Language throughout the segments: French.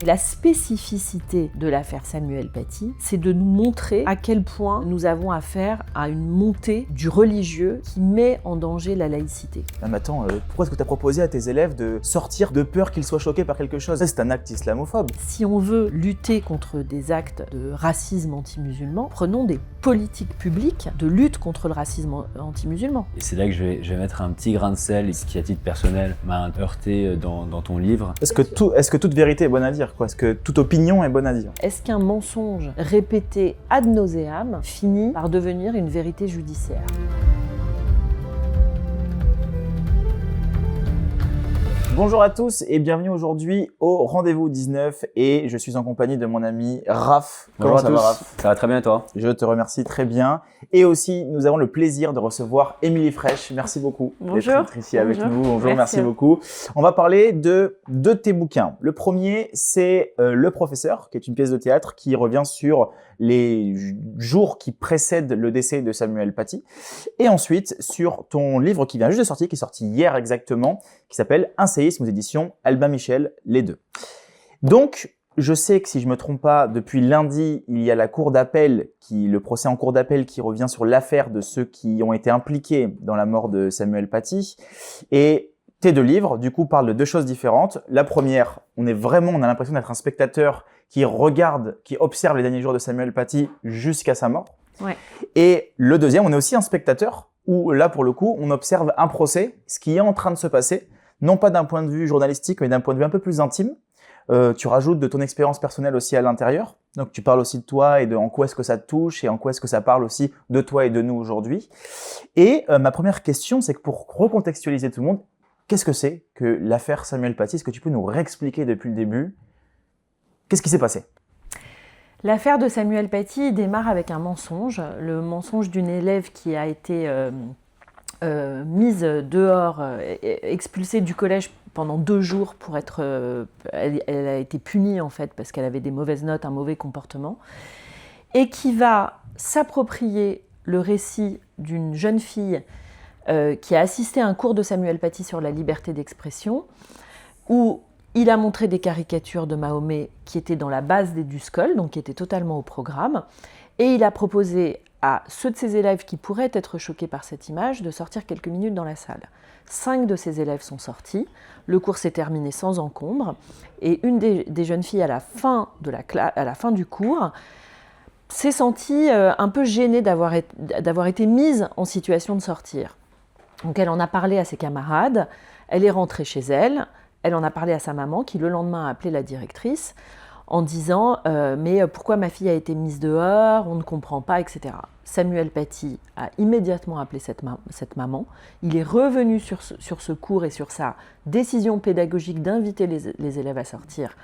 La spécificité de l'affaire Samuel Paty, c'est de nous montrer à quel point nous avons affaire à une montée du religieux qui met en danger la laïcité. Ah mais attends, pourquoi est-ce que tu as proposé à tes élèves de sortir de peur qu'ils soient choqués par quelque chose? C'est un acte islamophobe. Si on veut lutter contre des actes de racisme anti-musulman, prenons des politiques publiques de lutte contre le racisme anti-musulman. Et c'est là que je vais mettre un petit grain de sel, ce qui à titre personnel m'a heurté dans ton livre. Est-ce que toute vérité est bonne à dire, quoi? Est-ce que toute opinion est bonne à dire? Est-ce qu'un mensonge répété ad nauseam finit par devenir une vérité judiciaire ? Bonjour à tous et bienvenue aujourd'hui au Rendez-vous 19 et je suis en compagnie de mon ami Raph. Bonjour à tous. Raph? Ça va très bien et toi? Je te remercie très bien. Et aussi, nous avons le plaisir de recevoir Émilie Fraîche. Merci beaucoup d'être ici avec nous. Bonjour, merci beaucoup. On va parler de deux de tes bouquins. Le premier, c'est Le Professeur, qui est une pièce de théâtre qui revient sur les jours qui précèdent le décès de Samuel Paty. Et ensuite, sur ton livre qui vient juste de sortir, qui est sorti hier exactement, qui s'appelle Un séisme aux éditions Albin Michel, les deux. Donc, je sais que si je me trompe pas, depuis lundi, il y a la cour d'appel, le procès en cour d'appel qui revient sur l'affaire de ceux qui ont été impliqués dans la mort de Samuel Paty. Et tes deux livres, du coup, parlent de deux choses différentes. La première, on a l'impression d'être un spectateur qui regarde, qui observe les derniers jours de Samuel Paty jusqu'à sa mort. Ouais. Et le deuxième, on est aussi un spectateur où là, pour le coup, on observe un procès, ce qui est en train de se passer, non pas d'un point de vue journalistique, mais d'un point de vue un peu plus intime. Tu rajoutes de ton expérience personnelle aussi à l'intérieur. Donc, tu parles aussi de toi et de en quoi est-ce que ça te touche et en quoi est-ce que ça parle aussi de toi et de nous aujourd'hui. Et ma première question, c'est que pour recontextualiser tout le monde, qu'est-ce que c'est que l'affaire Samuel Paty? Est-ce que tu peux nous réexpliquer depuis le début? Qu'est-ce qui s'est passé? L'affaire de Samuel Paty démarre avec un mensonge, le mensonge d'une élève qui a été mise dehors, expulsée du collège pendant 2 jours pour être... elle a été punie en fait parce qu'elle avait des mauvaises notes, un mauvais comportement, et qui va s'approprier le récit d'une jeune fille qui a assisté à un cours de Samuel Paty sur la liberté d'expression, où il a montré des caricatures de Mahomet qui étaient dans la base des DUSCOL, donc qui étaient totalement au programme, et il a proposé à ceux de ses élèves qui pourraient être choqués par cette image de sortir quelques minutes dans la salle. 5 de ses élèves sont sortis, le cours s'est terminé sans encombre, et une des jeunes filles à la fin du cours s'est sentie un peu gênée d'avoir été mise en situation de sortir. Donc elle en a parlé à ses camarades, elle est rentrée chez elle, elle en a parlé à sa maman qui le lendemain a appelé la directrice en disant mais pourquoi ma fille a été mise dehors, on ne comprend pas, etc. Samuel Paty a immédiatement appelé cette maman. Il est revenu sur ce cours et sur sa décision pédagogique d'inviter les élèves à sortir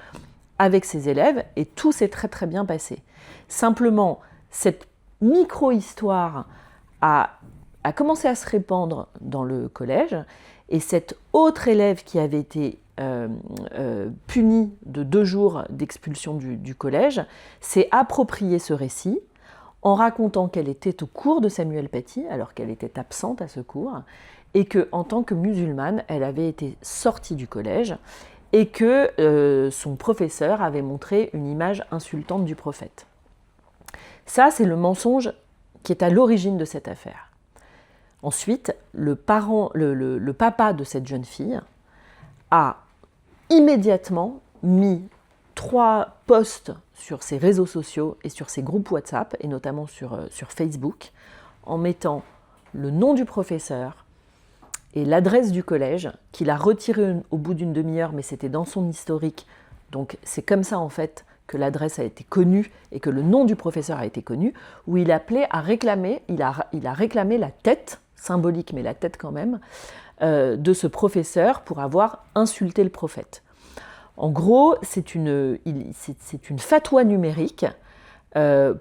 avec ses élèves et tout s'est très très bien passé. Simplement, cette micro-histoire a commencé à se répandre dans le collège et cette autre élève qui avait été punie de 2 jours d'expulsion du collège s'est approprié ce récit en racontant qu'elle était au cours de Samuel Paty alors qu'elle était absente à ce cours et qu'en tant que musulmane, elle avait été sortie du collège et que son professeur avait montré une image insultante du prophète. Ça, c'est le mensonge qui est à l'origine de cette affaire. Ensuite, le papa de cette jeune fille a immédiatement mis 3 posts sur ses réseaux sociaux et sur ses groupes WhatsApp, et notamment sur Facebook, en mettant le nom du professeur et l'adresse du collège, qu'il a retiré au bout d'une demi-heure, mais c'était dans son historique. Donc c'est comme ça en fait que l'adresse a été connue et que le nom du professeur a été connu, où il appelait à réclamer, il a réclamé la tête, symbolique mais la tête quand même, de ce professeur pour avoir insulté le prophète. En gros, c'est une fatwa numérique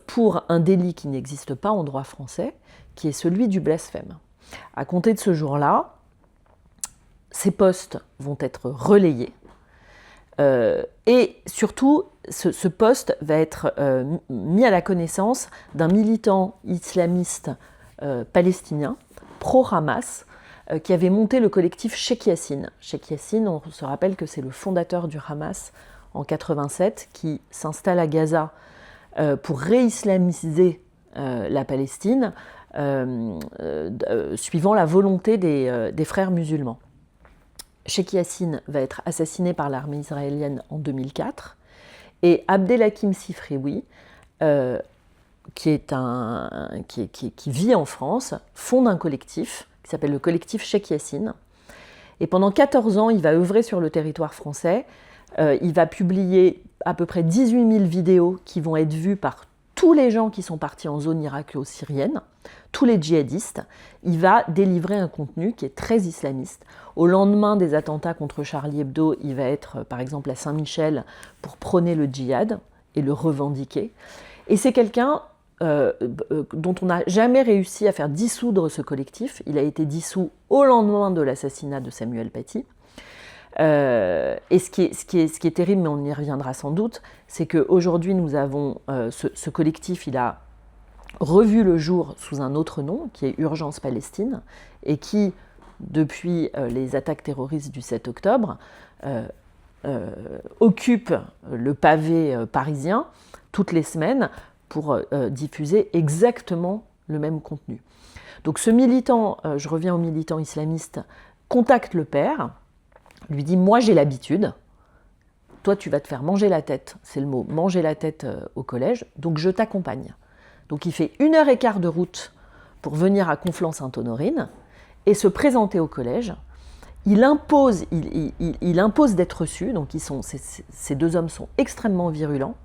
pour un délit qui n'existe pas en droit français, qui est celui du blasphème. À compter de ce jour-là, ces posts vont être relayés et surtout, ce post va être mis à la connaissance d'un militant islamiste palestinien, pro-Hamas, qui avait monté le collectif Cheikh Yassine. Cheikh Yassine, on se rappelle que c'est le fondateur du Hamas en 87, qui s'installe à Gaza pour réislamiser la Palestine, suivant la volonté des frères musulmans. Sheikh Yassine va être assassiné par l'armée israélienne en 2004, et Abdelhakim Sifrioui, qui vit en France, fonde un collectif qui s'appelle le collectif Sheikh Yassine. Et pendant 14 ans, il va œuvrer sur le territoire français. Il va publier à peu près 18 000 vidéos qui vont être vues par tous les gens qui sont partis en zone irako-syrienne, tous les djihadistes. Il va délivrer un contenu qui est très islamiste. Au lendemain des attentats contre Charlie Hebdo, il va être par exemple à Saint-Michel pour prôner le djihad et le revendiquer. Et c'est quelqu'un dont on n'a jamais réussi à faire dissoudre ce collectif. Il a été dissous au lendemain de l'assassinat de Samuel Paty. Et ce qui est terrible, mais on y reviendra sans doute, c'est qu'aujourd'hui nous avons ce collectif, il a revu le jour sous un autre nom, qui est Urgence Palestine, et qui, depuis les attaques terroristes du 7 octobre, occupe le pavé parisien toutes les semaines pour diffuser exactement le même contenu. Donc ce militant, je reviens au militant islamiste, contacte le père, lui dit « moi j'ai l'habitude, toi tu vas te faire manger la tête », c'est le mot, manger la tête au collège, donc je t'accompagne. Donc il fait 1h15 de route pour venir à Conflans-Sainte-Honorine et se présenter au collège. Il impose d'être reçu, donc ces deux hommes sont extrêmement virulents.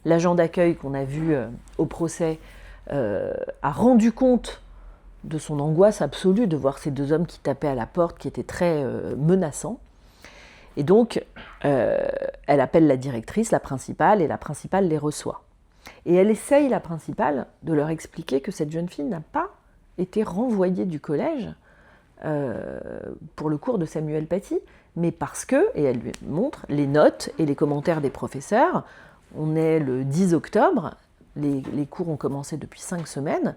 L'agent d'accueil qu'on a vu au procès a rendu compte de son angoisse absolue de voir ces deux hommes qui tapaient à la porte, qui étaient très menaçants. Et donc, elle appelle la directrice, la principale, et la principale les reçoit. Et elle essaye, la principale, de leur expliquer que cette jeune fille n'a pas été renvoyée du collège pour le cours de Samuel Paty, mais parce que, et elle lui montre les notes et les commentaires des professeurs. On est le 10 octobre, les cours ont commencé depuis 5 semaines,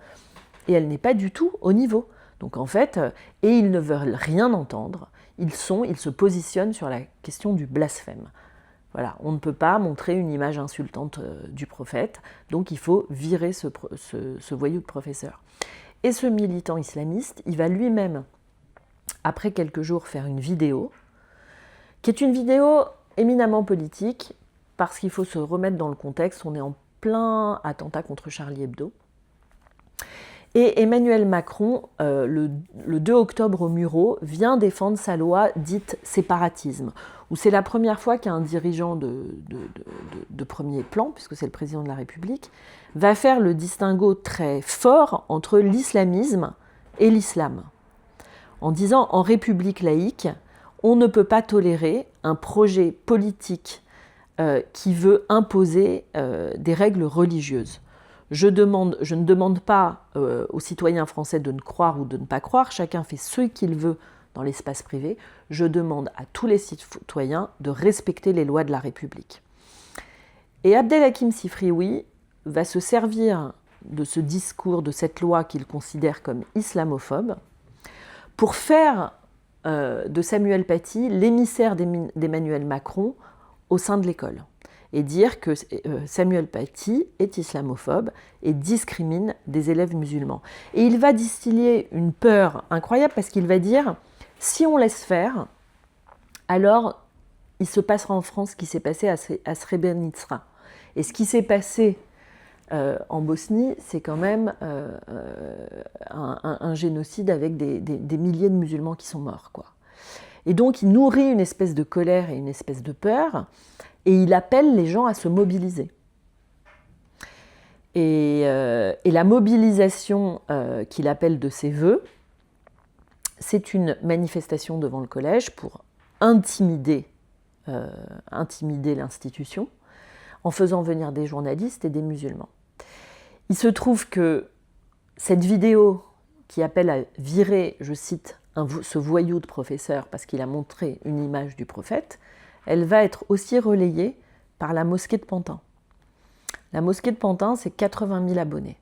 et elle n'est pas du tout au niveau. Donc en fait, et ils ne veulent rien entendre, ils se positionnent sur la question du blasphème. Voilà, on ne peut pas montrer une image insultante du prophète, donc il faut virer ce voyou de professeur. Et ce militant islamiste, il va lui-même, après quelques jours, faire une vidéo, qui est une vidéo éminemment politique, parce qu'il faut se remettre dans le contexte, on est en plein attentat contre Charlie Hebdo. Et Emmanuel Macron, le 2 octobre au Mureau, vient défendre sa loi dite séparatisme, où c'est la première fois qu'un dirigeant de premier plan, puisque c'est le président de la République, va faire le distinguo très fort entre l'islamisme et l'islam, en disant en République laïque, on ne peut pas tolérer un projet politique qui veut imposer des règles religieuses. Je ne demande pas aux citoyens français de ne croire ou de ne pas croire, chacun fait ce qu'il veut dans l'espace privé. Je demande à tous les citoyens de respecter les lois de la République. Et Abdelhakim Sifrioui va se servir de ce discours, de cette loi qu'il considère comme islamophobe, pour faire de Samuel Paty l'émissaire d'Emmanuel Macron au sein de l'école. Et dire que Samuel Paty est islamophobe et discrimine des élèves musulmans. Et il va distiller une peur incroyable parce qu'il va dire « si on laisse faire, alors il se passera en France ce qui s'est passé à Srebrenica ». Et ce qui s'est passé en Bosnie, c'est quand même un génocide avec des milliers de musulmans qui sont morts, quoi. Et donc il nourrit une espèce de colère et une espèce de peur, et il appelle les gens à se mobiliser. Et la mobilisation qu'il appelle de ses vœux, c'est une manifestation devant le collège pour intimider l'institution, en faisant venir des journalistes et des musulmans. Il se trouve que cette vidéo qui appelle à virer, je cite, ce voyou de professeur parce qu'il a montré une image du prophète, elle va être aussi relayée par la mosquée de Pantin. La mosquée de Pantin, c'est 80 000 abonnés.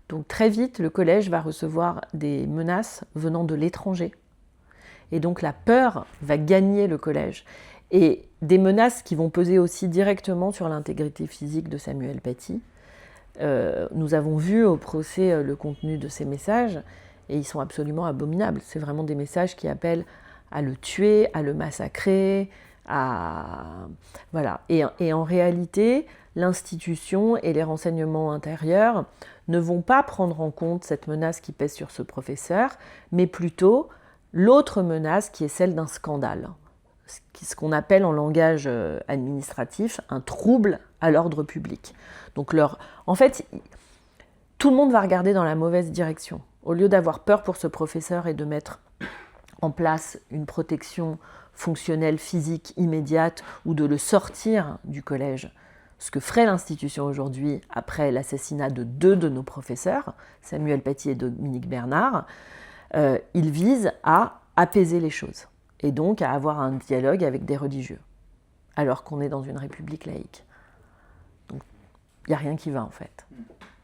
Donc très vite, le collège va recevoir des menaces venant de l'étranger. Et donc la peur va gagner le collège. Et des menaces qui vont peser aussi directement sur l'intégrité physique de Samuel Paty. Nous avons vu au procès le contenu de ces messages et ils sont absolument abominables. C'est vraiment des messages qui appellent à le tuer, à le massacrer, voilà. Et en réalité, l'institution et les renseignements intérieurs ne vont pas prendre en compte cette menace qui pèse sur ce professeur, mais plutôt l'autre menace qui est celle d'un scandale. Ce qu'on appelle en langage administratif un trouble à l'ordre public. Donc en fait, tout le monde va regarder dans la mauvaise direction. Au lieu d'avoir peur pour ce professeur et de mettre en place une protection fonctionnelle, physique, immédiate, ou de le sortir du collège, ce que ferait l'institution aujourd'hui après l'assassinat de 2 de nos professeurs, Samuel Paty et Dominique Bernard, il vise à apaiser les choses. Et donc à avoir un dialogue avec des religieux, alors qu'on est dans une république laïque. Donc il n'y a rien qui va en fait.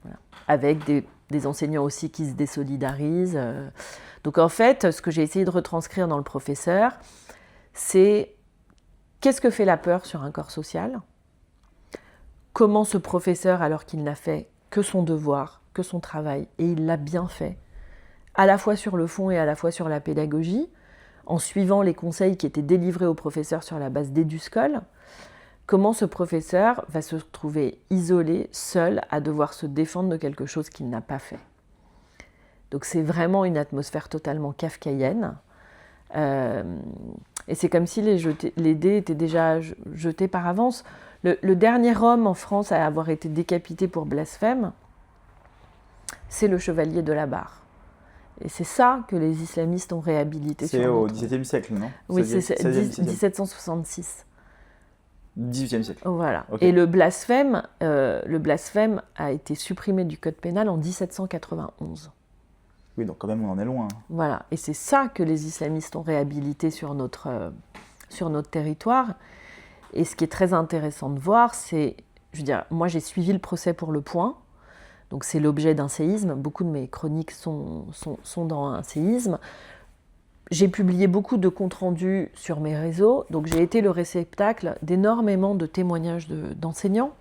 Voilà. Avec des enseignants aussi qui se désolidarisent. Donc en fait, ce que j'ai essayé de retranscrire dans le professeur, c'est qu'est-ce que fait la peur sur un corps social ? Comment ce professeur, alors qu'il n'a fait que son devoir, que son travail, et il l'a bien fait, à la fois sur le fond et à la fois sur la pédagogie, en suivant les conseils qui étaient délivrés aux professeurs sur la base d'Eduscol, comment ce professeur va se retrouver isolé, seul, à devoir se défendre de quelque chose qu'il n'a pas fait. Donc c'est vraiment une atmosphère totalement kafkaïenne. Et c'est comme si les dés étaient déjà jetés par avance. Le dernier homme en France à avoir été décapité pour blasphème, c'est le chevalier de la Barre. Et c'est ça que les islamistes ont réhabilité. C'est au XVIIe siècle, non ? Oui, c'est 1766. 18e siècle. Voilà. Okay. Et le blasphème a été supprimé du code pénal en 1791. Oui, donc quand même on en est loin. Voilà. Et c'est ça que les islamistes ont réhabilité sur notre territoire. Et ce qui est très intéressant de voir, c'est, je veux dire, moi j'ai suivi le procès pour Le Point. Donc c'est l'objet d'un séisme. Beaucoup de mes chroniques sont dans un séisme. J'ai publié beaucoup de comptes rendus sur mes réseaux. Donc j'ai été le réceptacle d'énormément de témoignages d'enseignants.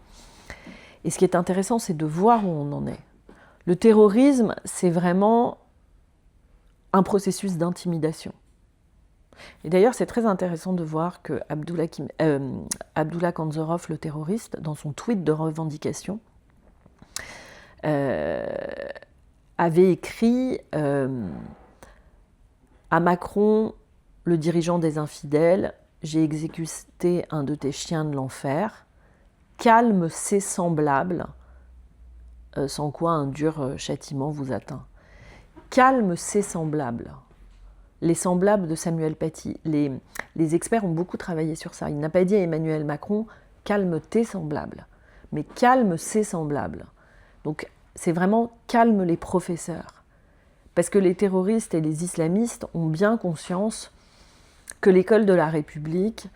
Et ce qui est intéressant, c'est de voir où on en est. Le terrorisme, c'est vraiment un processus d'intimidation. Et d'ailleurs, c'est très intéressant de voir que Abdullah Kanzorov, le terroriste, dans son tweet de revendication, avait écrit à Macron, le dirigeant des infidèles, « J'ai exécuté un de tes chiens de l'enfer, calme ses semblables, sans quoi un dur châtiment vous atteint. » Calme ses semblables. Les semblables de Samuel Paty. Les experts ont beaucoup travaillé sur ça. Il n'a pas dit à Emmanuel Macron « calme tes semblables », mais « calme ses semblables ». Donc, c'est vraiment « calme les professeurs ». Parce que les terroristes et les islamistes ont bien conscience que l'école de la République,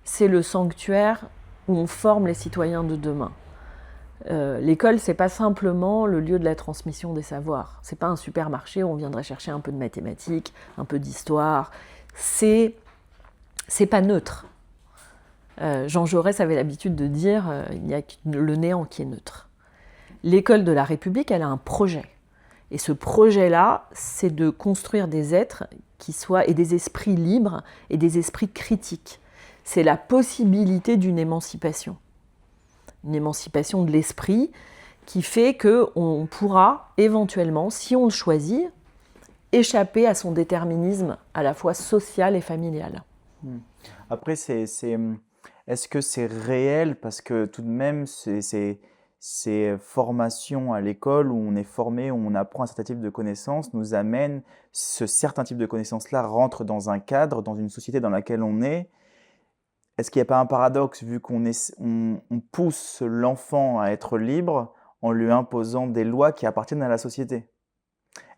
c'est le sanctuaire où on forme les citoyens de demain. L'école, c'est pas simplement le lieu de la transmission des savoirs. C'est pas un supermarché où on viendrait chercher un peu de mathématiques, un peu d'histoire. C'est pas neutre. Jean Jaurès avait l'habitude de dire il n'y a que le néant qui est neutre. L'école de la République, elle a un projet. Et ce projet-là, c'est de construire des êtres et des esprits libres et des esprits critiques. C'est la possibilité d'une émancipation. Une émancipation de l'esprit qui fait qu'on pourra éventuellement, si on le choisit, échapper à son déterminisme à la fois social et familial. Après, est-ce que c'est réel ? Parce que tout de même, ces formations à l'école où on est formé, où on apprend un certain type de connaissances, nous amènent, ce certain type de connaissances-là rentre dans un cadre, dans une société dans laquelle on est. Est-ce qu'il n'y a pas un paradoxe vu qu'on pousse l'enfant à être libre en lui imposant des lois qui appartiennent à la société ?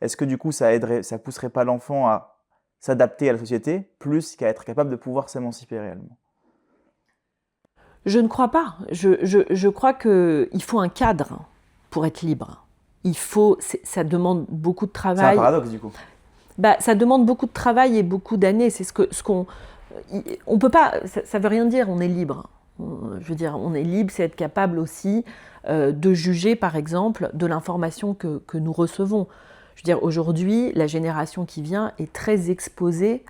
Est-ce que du coup ça pousserait pas l'enfant à s'adapter à la société plus qu'à être capable de pouvoir s'émanciper réellement ? Je ne crois pas. Je crois qu'il faut un cadre pour être libre. Ça demande beaucoup de travail. C'est un paradoxe du coup. Ça demande beaucoup de travail et beaucoup d'années. C'est ce qu'on on peut pas, ça veut rien dire, on est libre. Je veux dire, on est libre, c'est être capable aussi de juger, par exemple, de l'information que nous recevons. Je veux dire, aujourd'hui, la génération qui vient est très exposée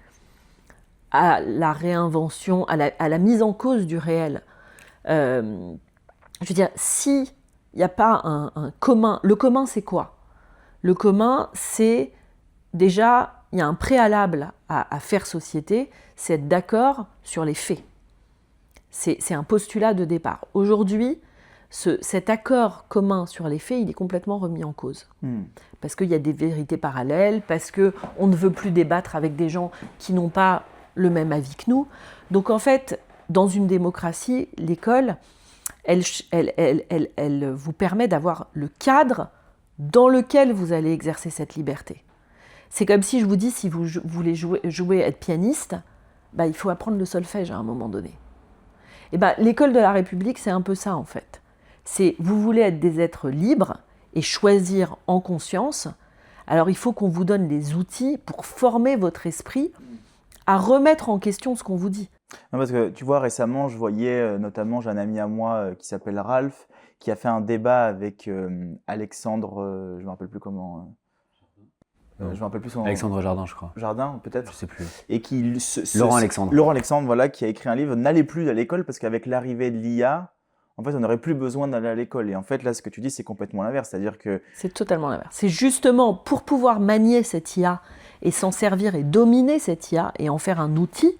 à la réinvention, à la mise en cause du réel. Je veux dire, s'il n'y a pas un commun, le commun, c'est quoi? Le commun, c'est déjà, il y a un préalable à faire société, c'est être d'accord sur les faits. C'est un postulat de départ. Aujourd'hui, cet accord commun sur les faits, il est complètement remis en cause. Parce qu'il y a des vérités parallèles, parce qu'on ne veut plus débattre avec des gens qui n'ont pas le même avis que nous. Donc en fait, dans une démocratie, l'école, elle vous permet d'avoir le cadre dans lequel vous allez exercer cette liberté. C'est comme si je vous dis, si vous voulez jouer être pianiste, bah, il faut apprendre le solfège à un moment donné. Et bah, l'école de la République, c'est un peu ça en fait. C'est, vous voulez être des êtres libres et choisir en conscience, alors il faut qu'on vous donne les outils pour former votre esprit à remettre en question ce qu'on vous dit. Non, parce que tu vois, récemment, je voyais notamment, j'ai un ami à moi qui s'appelle Ralph, qui a fait un débat avec Alexandre, je ne me rappelle plus comment. Je me rappelle plus son nom. Alexandre Jardin, je crois. Jardin, peut-être. Je sais plus. Et qui Laurent Alexandre. Laurent Alexandre, voilà, qui a écrit un livre. N'allez plus à l'école parce qu'avec l'arrivée de l'IA, en fait, on n'aurait plus besoin d'aller à l'école. Et en fait, là, ce que tu dis, c'est complètement l'inverse. C'est-à-dire que c'est totalement l'inverse. C'est justement pour pouvoir manier cette IA et s'en servir et dominer cette IA et en faire un outil.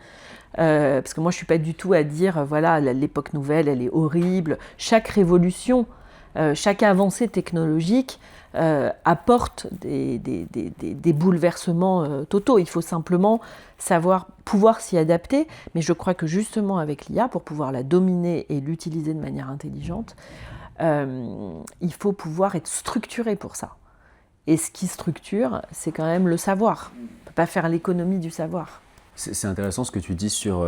Parce que moi, je ne suis pas du tout à dire, voilà, l'époque nouvelle, elle est horrible. Chaque révolution, chaque avancée technologique apporte des bouleversements totaux. Il faut simplement pouvoir s'y adapter. Mais je crois que justement avec l'IA, pour pouvoir la dominer et l'utiliser de manière intelligente, il faut pouvoir être structuré pour ça. Et ce qui structure, c'est quand même le savoir. On ne peut pas faire l'économie du savoir. C'est intéressant ce que tu dis sur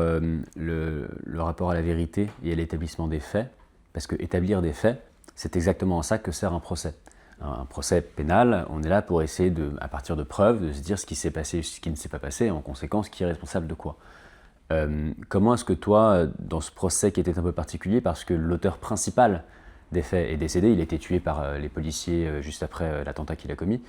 le rapport à la vérité et à l'établissement des faits, parce que établir des faits, c'est exactement à ça que sert un procès. Un procès pénal, on est là pour essayer, à partir de preuves, de se dire ce qui s'est passé, ce qui ne s'est pas passé, et en conséquence, qui est responsable de quoi. Comment est-ce que toi, dans ce procès qui était un peu particulier, parce que l'auteur principal des faits est décédé, il a été tué par les policiers juste après l'attentat qu'il a commis,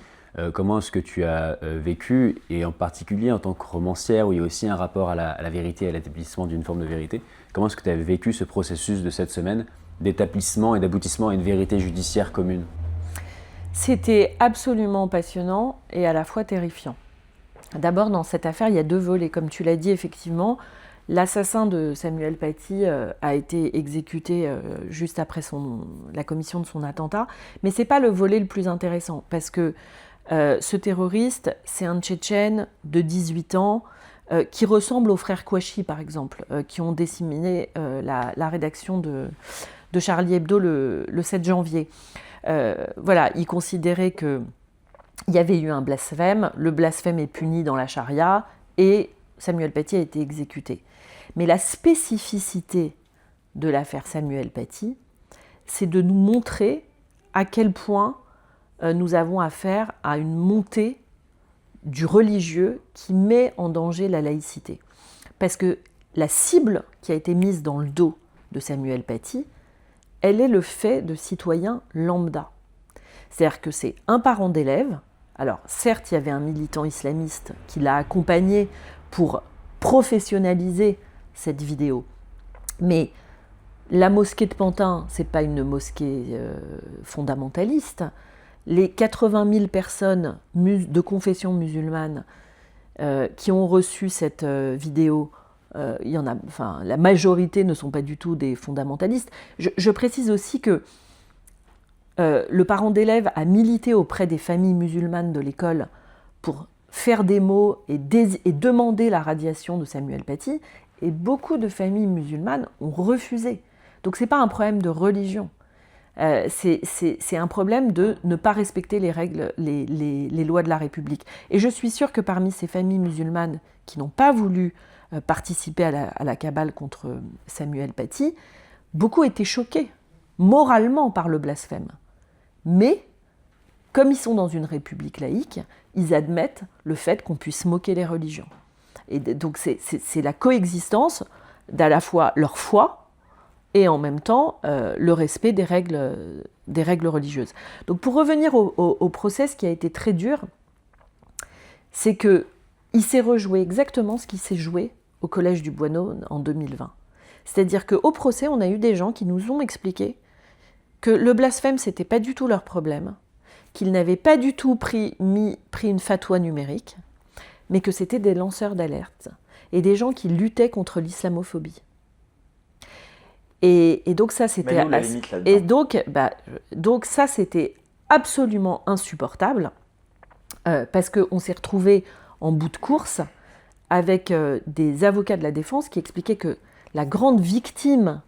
comment est-ce que tu as vécu, et en particulier en tant que romancière, où il y a aussi un rapport à la vérité, à l'établissement d'une forme de vérité, comment est-ce que tu as vécu ce processus de cette semaine d'établissement et d'aboutissement à une vérité judiciaire commune? C'était absolument passionnant et à la fois terrifiant. D'abord, dans cette affaire, il y a deux volets. Comme tu l'as dit, effectivement, l'assassin de Samuel Paty a été exécuté juste après la commission de son attentat. Mais ce n'est pas le volet le plus intéressant, parce que ce terroriste, c'est un Tchétchène de 18 ans qui ressemble aux frères Kouachi, par exemple, qui ont disséminé la rédaction de Charlie Hebdo le 7 janvier. Voilà, il considérait qu'il y avait eu un blasphème, le blasphème est puni dans la charia et Samuel Paty a été exécuté. Mais la spécificité de l'affaire Samuel Paty, c'est de nous montrer à quel point nous avons affaire à une montée du religieux qui met en danger la laïcité. Parce que la cible qui a été mise dans le dos de Samuel Paty, elle est le fait de citoyens lambda. C'est-à-dire que c'est un parent d'élève. Alors, certes, il y avait un militant islamiste qui l'a accompagné pour professionnaliser cette vidéo. Mais la mosquée de Pantin, ce n'est pas une mosquée fondamentaliste. Les 80 000 personnes de confession musulmane qui ont reçu cette vidéo, il y en a, enfin, la majorité ne sont pas du tout des fondamentalistes. Je précise aussi que le parent d'élève a milité auprès des familles musulmanes de l'école pour faire des mots et demander la radiation de Samuel Paty, et beaucoup de familles musulmanes ont refusé. Donc ce n'est pas un problème de religion, c'est un problème de ne pas respecter les règles, les lois de la République. Et je suis sûre que parmi ces familles musulmanes qui n'ont pas voulu participer à la cabale contre Samuel Paty, beaucoup étaient choqués moralement par le blasphème. Mais, comme ils sont dans une république laïque, ils admettent le fait qu'on puisse moquer les religions. Et donc c'est la coexistence d'à la fois leur foi et en même temps le respect des règles religieuses. Donc pour revenir au procès, ce qui a été très dur, c'est qu'il s'est rejoué exactement ce qui s'est joué au Collège du Boineau en 2020. C'est-à-dire qu'au procès, on a eu des gens qui nous ont expliqué que le blasphème, c'était pas du tout leur problème, qu'ils n'avaient pas du tout pris une fatwa numérique, mais que c'était des lanceurs d'alerte et des gens qui luttaient contre l'islamophobie. Et donc ça, c'était donc ça, c'était absolument insupportable parce qu'on s'est retrouvés en bout de course avec des avocats de la défense qui expliquaient que la grande victime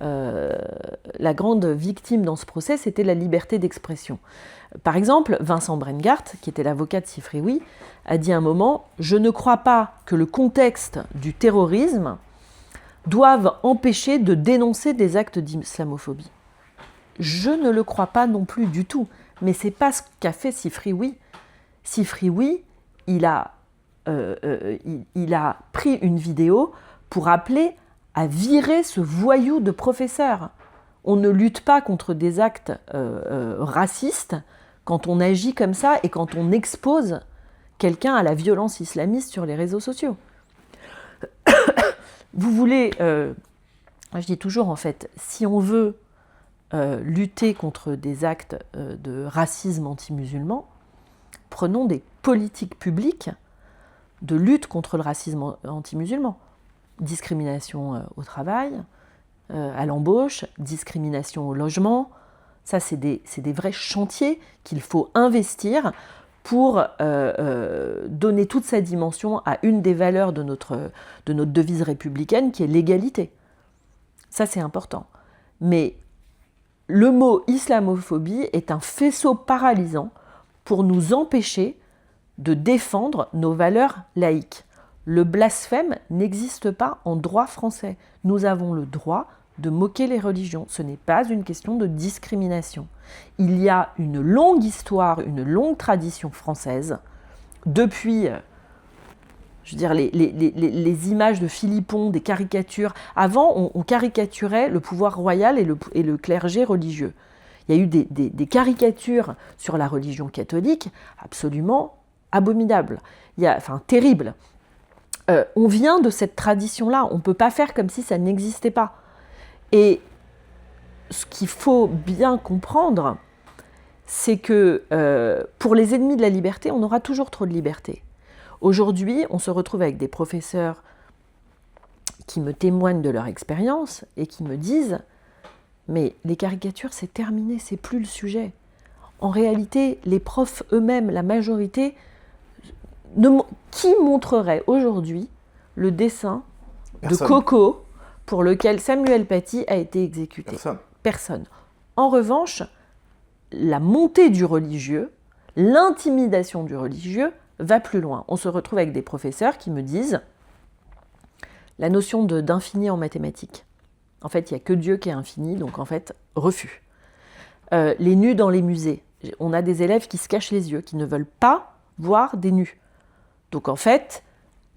dans ce procès, c'était la liberté d'expression. Par exemple, Vincent Brengart, qui était l'avocat de Sifrioui, a dit à un moment « Je ne crois pas que le contexte du terrorisme doive empêcher de dénoncer des actes d'islamophobie. » Je ne le crois pas non plus du tout, mais c'est pas ce qu'a fait Sifrioui. Sifrioui, il a pris une vidéo pour appeler à virer ce voyou de professeur. On ne lutte pas contre des actes racistes quand on agit comme ça et quand on expose quelqu'un à la violence islamiste sur les réseaux sociaux. Vous voulez, je dis toujours en fait, si on veut lutter contre des actes de racisme anti-musulman, prenons des politiques publiques de lutte contre le racisme anti-musulman. Discrimination au travail, à l'embauche, discrimination au logement. Ça, c'est des vrais chantiers qu'il faut investir pour donner toute sa dimension à une des valeurs de notre devise républicaine, qui est l'égalité. Ça, c'est important. Mais le mot islamophobie est un faisceau paralysant pour nous empêcher de défendre nos valeurs laïques. Le blasphème n'existe pas en droit français. Nous avons le droit de moquer les religions. Ce n'est pas une question de discrimination. Il y a une longue histoire, une longue tradition française, depuis, je veux dire, les images de Philippon, des caricatures. Avant, on caricaturait le pouvoir royal et le clergé religieux. Il y a eu des caricatures sur la religion catholique absolument abominables, terribles. On vient de cette tradition-là, on ne peut pas faire comme si ça n'existait pas. Et ce qu'il faut bien comprendre, c'est que pour les ennemis de la liberté, on aura toujours trop de liberté. Aujourd'hui, on se retrouve avec des professeurs qui me témoignent de leur expérience et qui me disent « Mais les caricatures, c'est terminé, c'est plus le sujet. » En réalité, les profs eux-mêmes, la majorité, qui montrerait aujourd'hui le dessin de Coco pour lequel Samuel Paty a été exécuté? Personne. En revanche, la montée du religieux, l'intimidation du religieux va plus loin. On se retrouve avec des professeurs qui me disent la notion d'infini en mathématiques. En fait, il n'y a que Dieu qui est infini, donc en fait, refus. Les nus dans les musées. On a des élèves qui se cachent les yeux, qui ne veulent pas voir des nus. Donc en fait,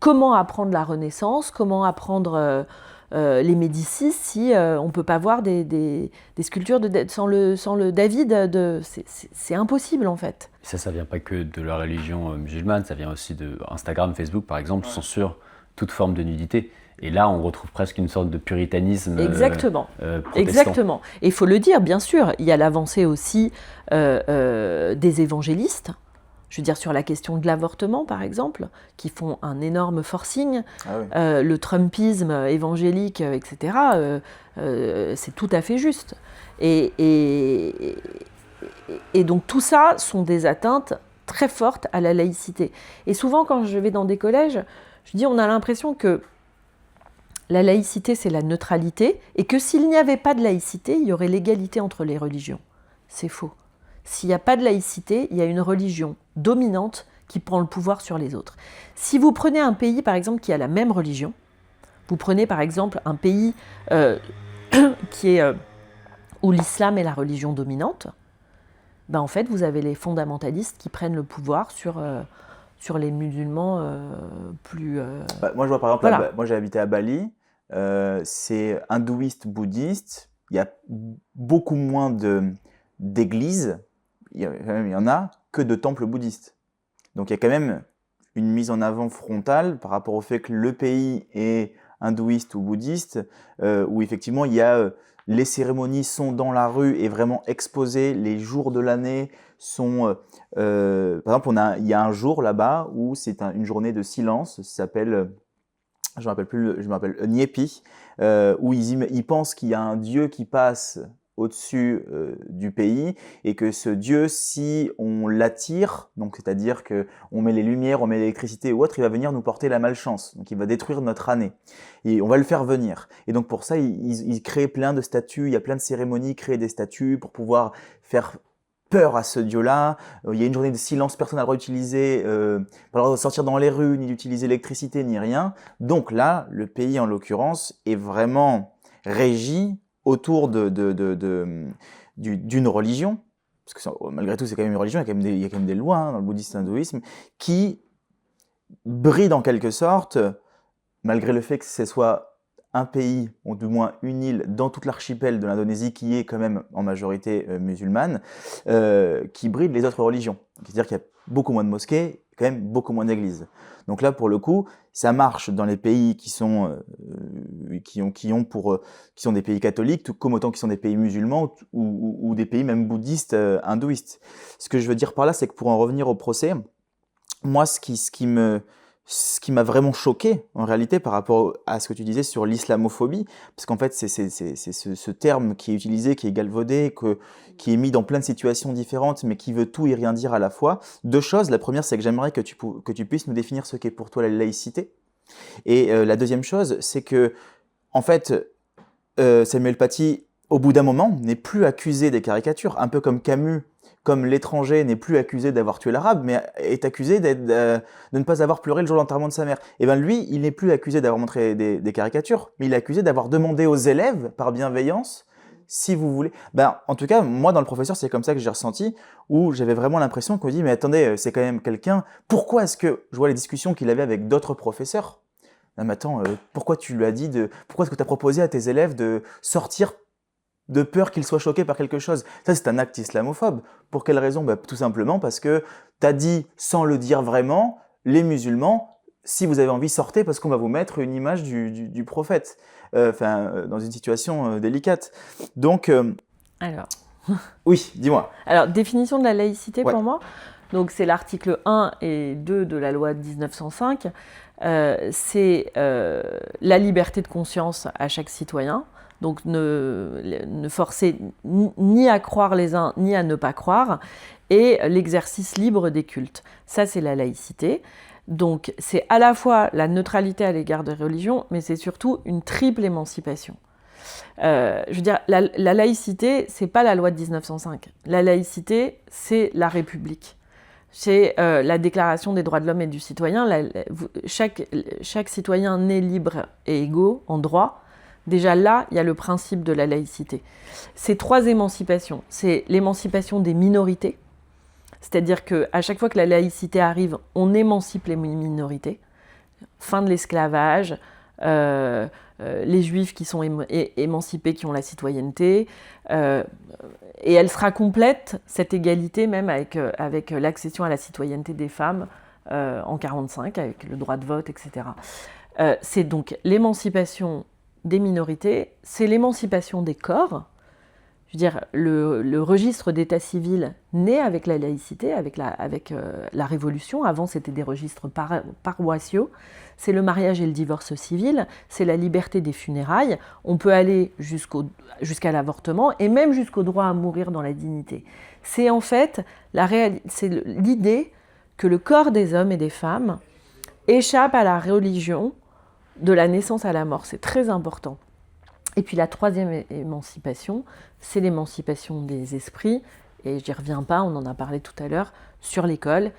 comment apprendre la Renaissance, comment apprendre les Médicis si on ne peut pas voir des sculptures sans le David c'est impossible en fait. Ça vient pas que de la religion musulmane, ça vient aussi de Instagram, Facebook par exemple, censure toute forme de nudité. Et là, on retrouve presque une sorte de puritanisme Exactement. protestant. Exactement. Et il faut le dire, bien sûr, il y a l'avancée aussi des évangélistes, je veux dire sur la question de l'avortement, par exemple, qui font un énorme forcing. Ah oui. Le trumpisme évangélique, etc., c'est tout à fait juste. Et donc tout ça sont des atteintes très fortes à la laïcité. Et souvent, quand je vais dans des collèges, je dis on a l'impression que la laïcité, c'est la neutralité, et que s'il n'y avait pas de laïcité, il y aurait l'égalité entre les religions. C'est faux. S'il n'y a pas de laïcité, il y a une religion dominante qui prend le pouvoir sur les autres. Si vous prenez un pays, par exemple, qui a la même religion, vous prenez par exemple un pays où l'islam est la religion dominante, ben en fait, vous avez les fondamentalistes qui prennent le pouvoir sur sur les musulmans plus... Moi, je vois par exemple, voilà. moi j'ai habité à Bali, c'est hindouiste, bouddhiste, il y a beaucoup moins d'églises, il y en a, que de temples bouddhistes. Donc il y a quand même une mise en avant frontale par rapport au fait que le pays est hindouiste ou bouddhiste, où effectivement il y a les cérémonies sont dans la rue et vraiment exposées, les jours de l'année sont... par exemple, il y a un jour là-bas où c'est une journée de silence, ça s'appelle... je me rappelle Nyepi, où ils pensent qu'il y a un dieu qui passe au-dessus du pays et que ce dieu, si on l'attire, donc c'est-à-dire qu'on met les lumières, on met l'électricité ou autre, il va venir nous porter la malchance, donc il va détruire notre année et on va le faire venir. Et donc pour ça, ils créent plein de statues, il y a plein de cérémonies, créer des statues pour pouvoir faire peur à ce dieu-là. Il y a une journée de silence, personne n'a le droit d'utiliser, pas le droit de sortir dans les rues, ni d'utiliser l'électricité, ni rien. Donc là, le pays en l'occurrence est vraiment régi autour d'une religion, parce que malgré tout c'est quand même une religion, il y a quand même des lois dans le bouddhisme et l'hindouisme, qui bride en quelque sorte, malgré le fait que ce soit un pays, ou du moins une île dans toute l'archipel de l'Indonésie qui est quand même en majorité musulmane, qui bride les autres religions. C'est-à-dire qu'il y a beaucoup moins de mosquées, quand même beaucoup moins d'églises. Donc là, pour le coup, ça marche dans les pays qui sont des pays catholiques, tout comme autant qui sont des pays musulmans ou des pays même bouddhistes, hindouistes. Ce que je veux dire par là, c'est que pour en revenir au procès, moi, ce qui m'a vraiment choqué, en réalité, par rapport à ce que tu disais sur l'islamophobie, parce qu'en fait, c'est ce terme qui est utilisé, qui est galvaudé, qui est mis dans plein de situations différentes, mais qui veut tout et rien dire à la fois. Deux choses. La première, c'est que j'aimerais que tu puisses nous définir ce qu'est pour toi la laïcité. Et la deuxième chose, c'est que, en fait, Samuel Paty, au bout d'un moment, n'est plus accusé des caricatures, un peu comme Camus, comme l'étranger n'est plus accusé d'avoir tué l'arabe, mais est accusé de ne pas avoir pleuré le jour de l'enterrement de sa mère. Et bien lui, il n'est plus accusé d'avoir montré des caricatures, mais il est accusé d'avoir demandé aux élèves, par bienveillance, si vous voulez... en tout cas, moi, dans Le Professeur, c'est comme ça que j'ai ressenti, où j'avais vraiment l'impression qu'on dit, mais attendez, c'est quand même quelqu'un... Pourquoi est-ce que... Je vois les discussions qu'il avait avec d'autres professeurs. Non, mais attends, pourquoi tu lui as dit Pourquoi est-ce que tu as proposé à tes élèves de sortir de peur qu'ils soient choqués par quelque chose? Ça, c'est un acte islamophobe. Pour quelle raison? Tout simplement parce que tu as dit, sans le dire vraiment, les musulmans, si vous avez envie, sortez parce qu'on va vous mettre une image du prophète. Dans une situation délicate. Donc... Alors... Oui, dis-moi. Alors, définition de la laïcité Ouais. pour moi. Donc, c'est l'article 1 et 2 de la loi de 1905. C'est la liberté de conscience à chaque citoyen. Donc, ne forcer ni à croire les uns, ni à ne pas croire. Et l'exercice libre des cultes. Ça, c'est la laïcité. Donc, c'est à la fois la neutralité à l'égard des religions, mais c'est surtout une triple émancipation. Je veux dire, la laïcité, c'est pas la loi de 1905. La laïcité, c'est la République. C'est la Déclaration des droits de l'homme et du citoyen. Chaque citoyen né libre et égaux en droit. Déjà là, il y a le principe de la laïcité. C'est trois émancipations. C'est l'émancipation des minorités. C'est-à-dire qu'à chaque fois que la laïcité arrive, on émancipe les minorités. Fin de l'esclavage, les juifs qui sont émancipés, qui ont la citoyenneté. Et elle sera complète, cette égalité, même avec l'accession à la citoyenneté des femmes en 1945, avec le droit de vote, etc. C'est donc l'émancipation des minorités, c'est l'émancipation des corps. Je veux dire, le registre d'état civil naît avec la laïcité, avec la Révolution. Avant, c'était des registres paroissiaux. C'est le mariage et le divorce civil. C'est la liberté des funérailles. On peut aller jusqu'à l'avortement et même jusqu'au droit à mourir dans la dignité. C'est en fait c'est l'idée que le corps des hommes et des femmes échappe à la religion de la naissance à la mort. C'est très important. Et puis la troisième émancipation, c'est l'émancipation des esprits, et je n'y reviens pas, on en a parlé tout à l'heure, sur l'école,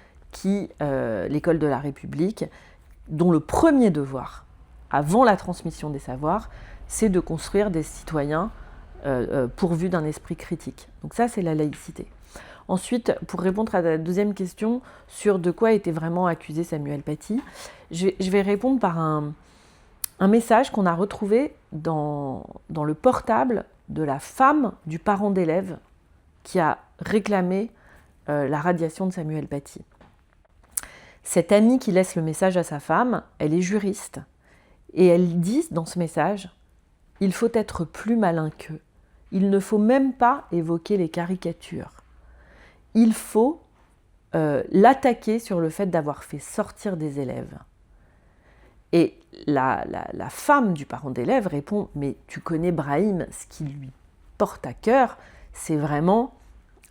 l'école de la République, dont le premier devoir, avant la transmission des savoirs, c'est de construire des citoyens pourvus d'un esprit critique. Donc ça, c'est la laïcité. Ensuite, pour répondre à la deuxième question sur de quoi était vraiment accusé Samuel Paty, je vais répondre par un message qu'on a retrouvé dans le portable de la femme du parent d'élève qui a réclamé la radiation de Samuel Paty. Cette amie qui laisse le message à sa femme, elle est juriste. Et elle dit dans ce message, « Il faut être plus malin qu'eux. Il ne faut même pas évoquer les caricatures. Il faut l'attaquer sur le fait d'avoir fait sortir des élèves. » Et la femme du parent d'élève répond, « Mais tu connais Brahim, ce qui lui porte à cœur, c'est vraiment...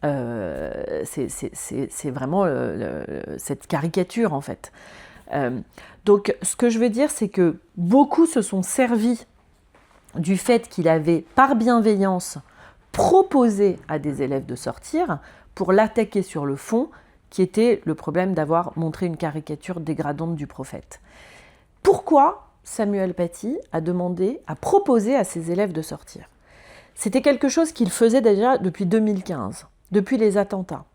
c'est vraiment cette caricature en fait. » Donc ce que je veux dire, c'est que beaucoup se sont servis du fait qu'il avait par bienveillance proposé à des élèves de sortir pour l'attaquer sur le fond, qui était le problème d'avoir montré une caricature dégradante du prophète. Pourquoi Samuel Paty a proposé à ses élèves de sortir? C'était quelque chose qu'il faisait déjà depuis 2015. Depuis les attentats.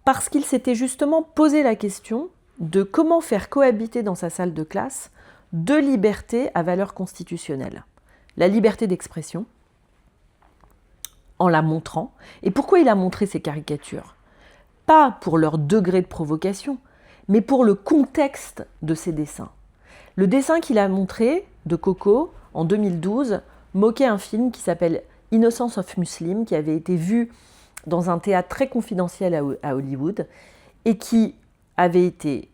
Parce qu'il s'était justement posé la question de comment faire cohabiter dans sa salle de classe deux libertés à valeur constitutionnelle. La liberté d'expression, en la montrant. Et pourquoi il a montré ces caricatures? Pas pour leur degré de provocation, mais pour le contexte de ces dessins. Le dessin qu'il a montré de Coco en 2012 moquait un film qui s'appelle Innocence of Muslim, qui avait été vu dans un théâtre très confidentiel à Hollywood et qui avait été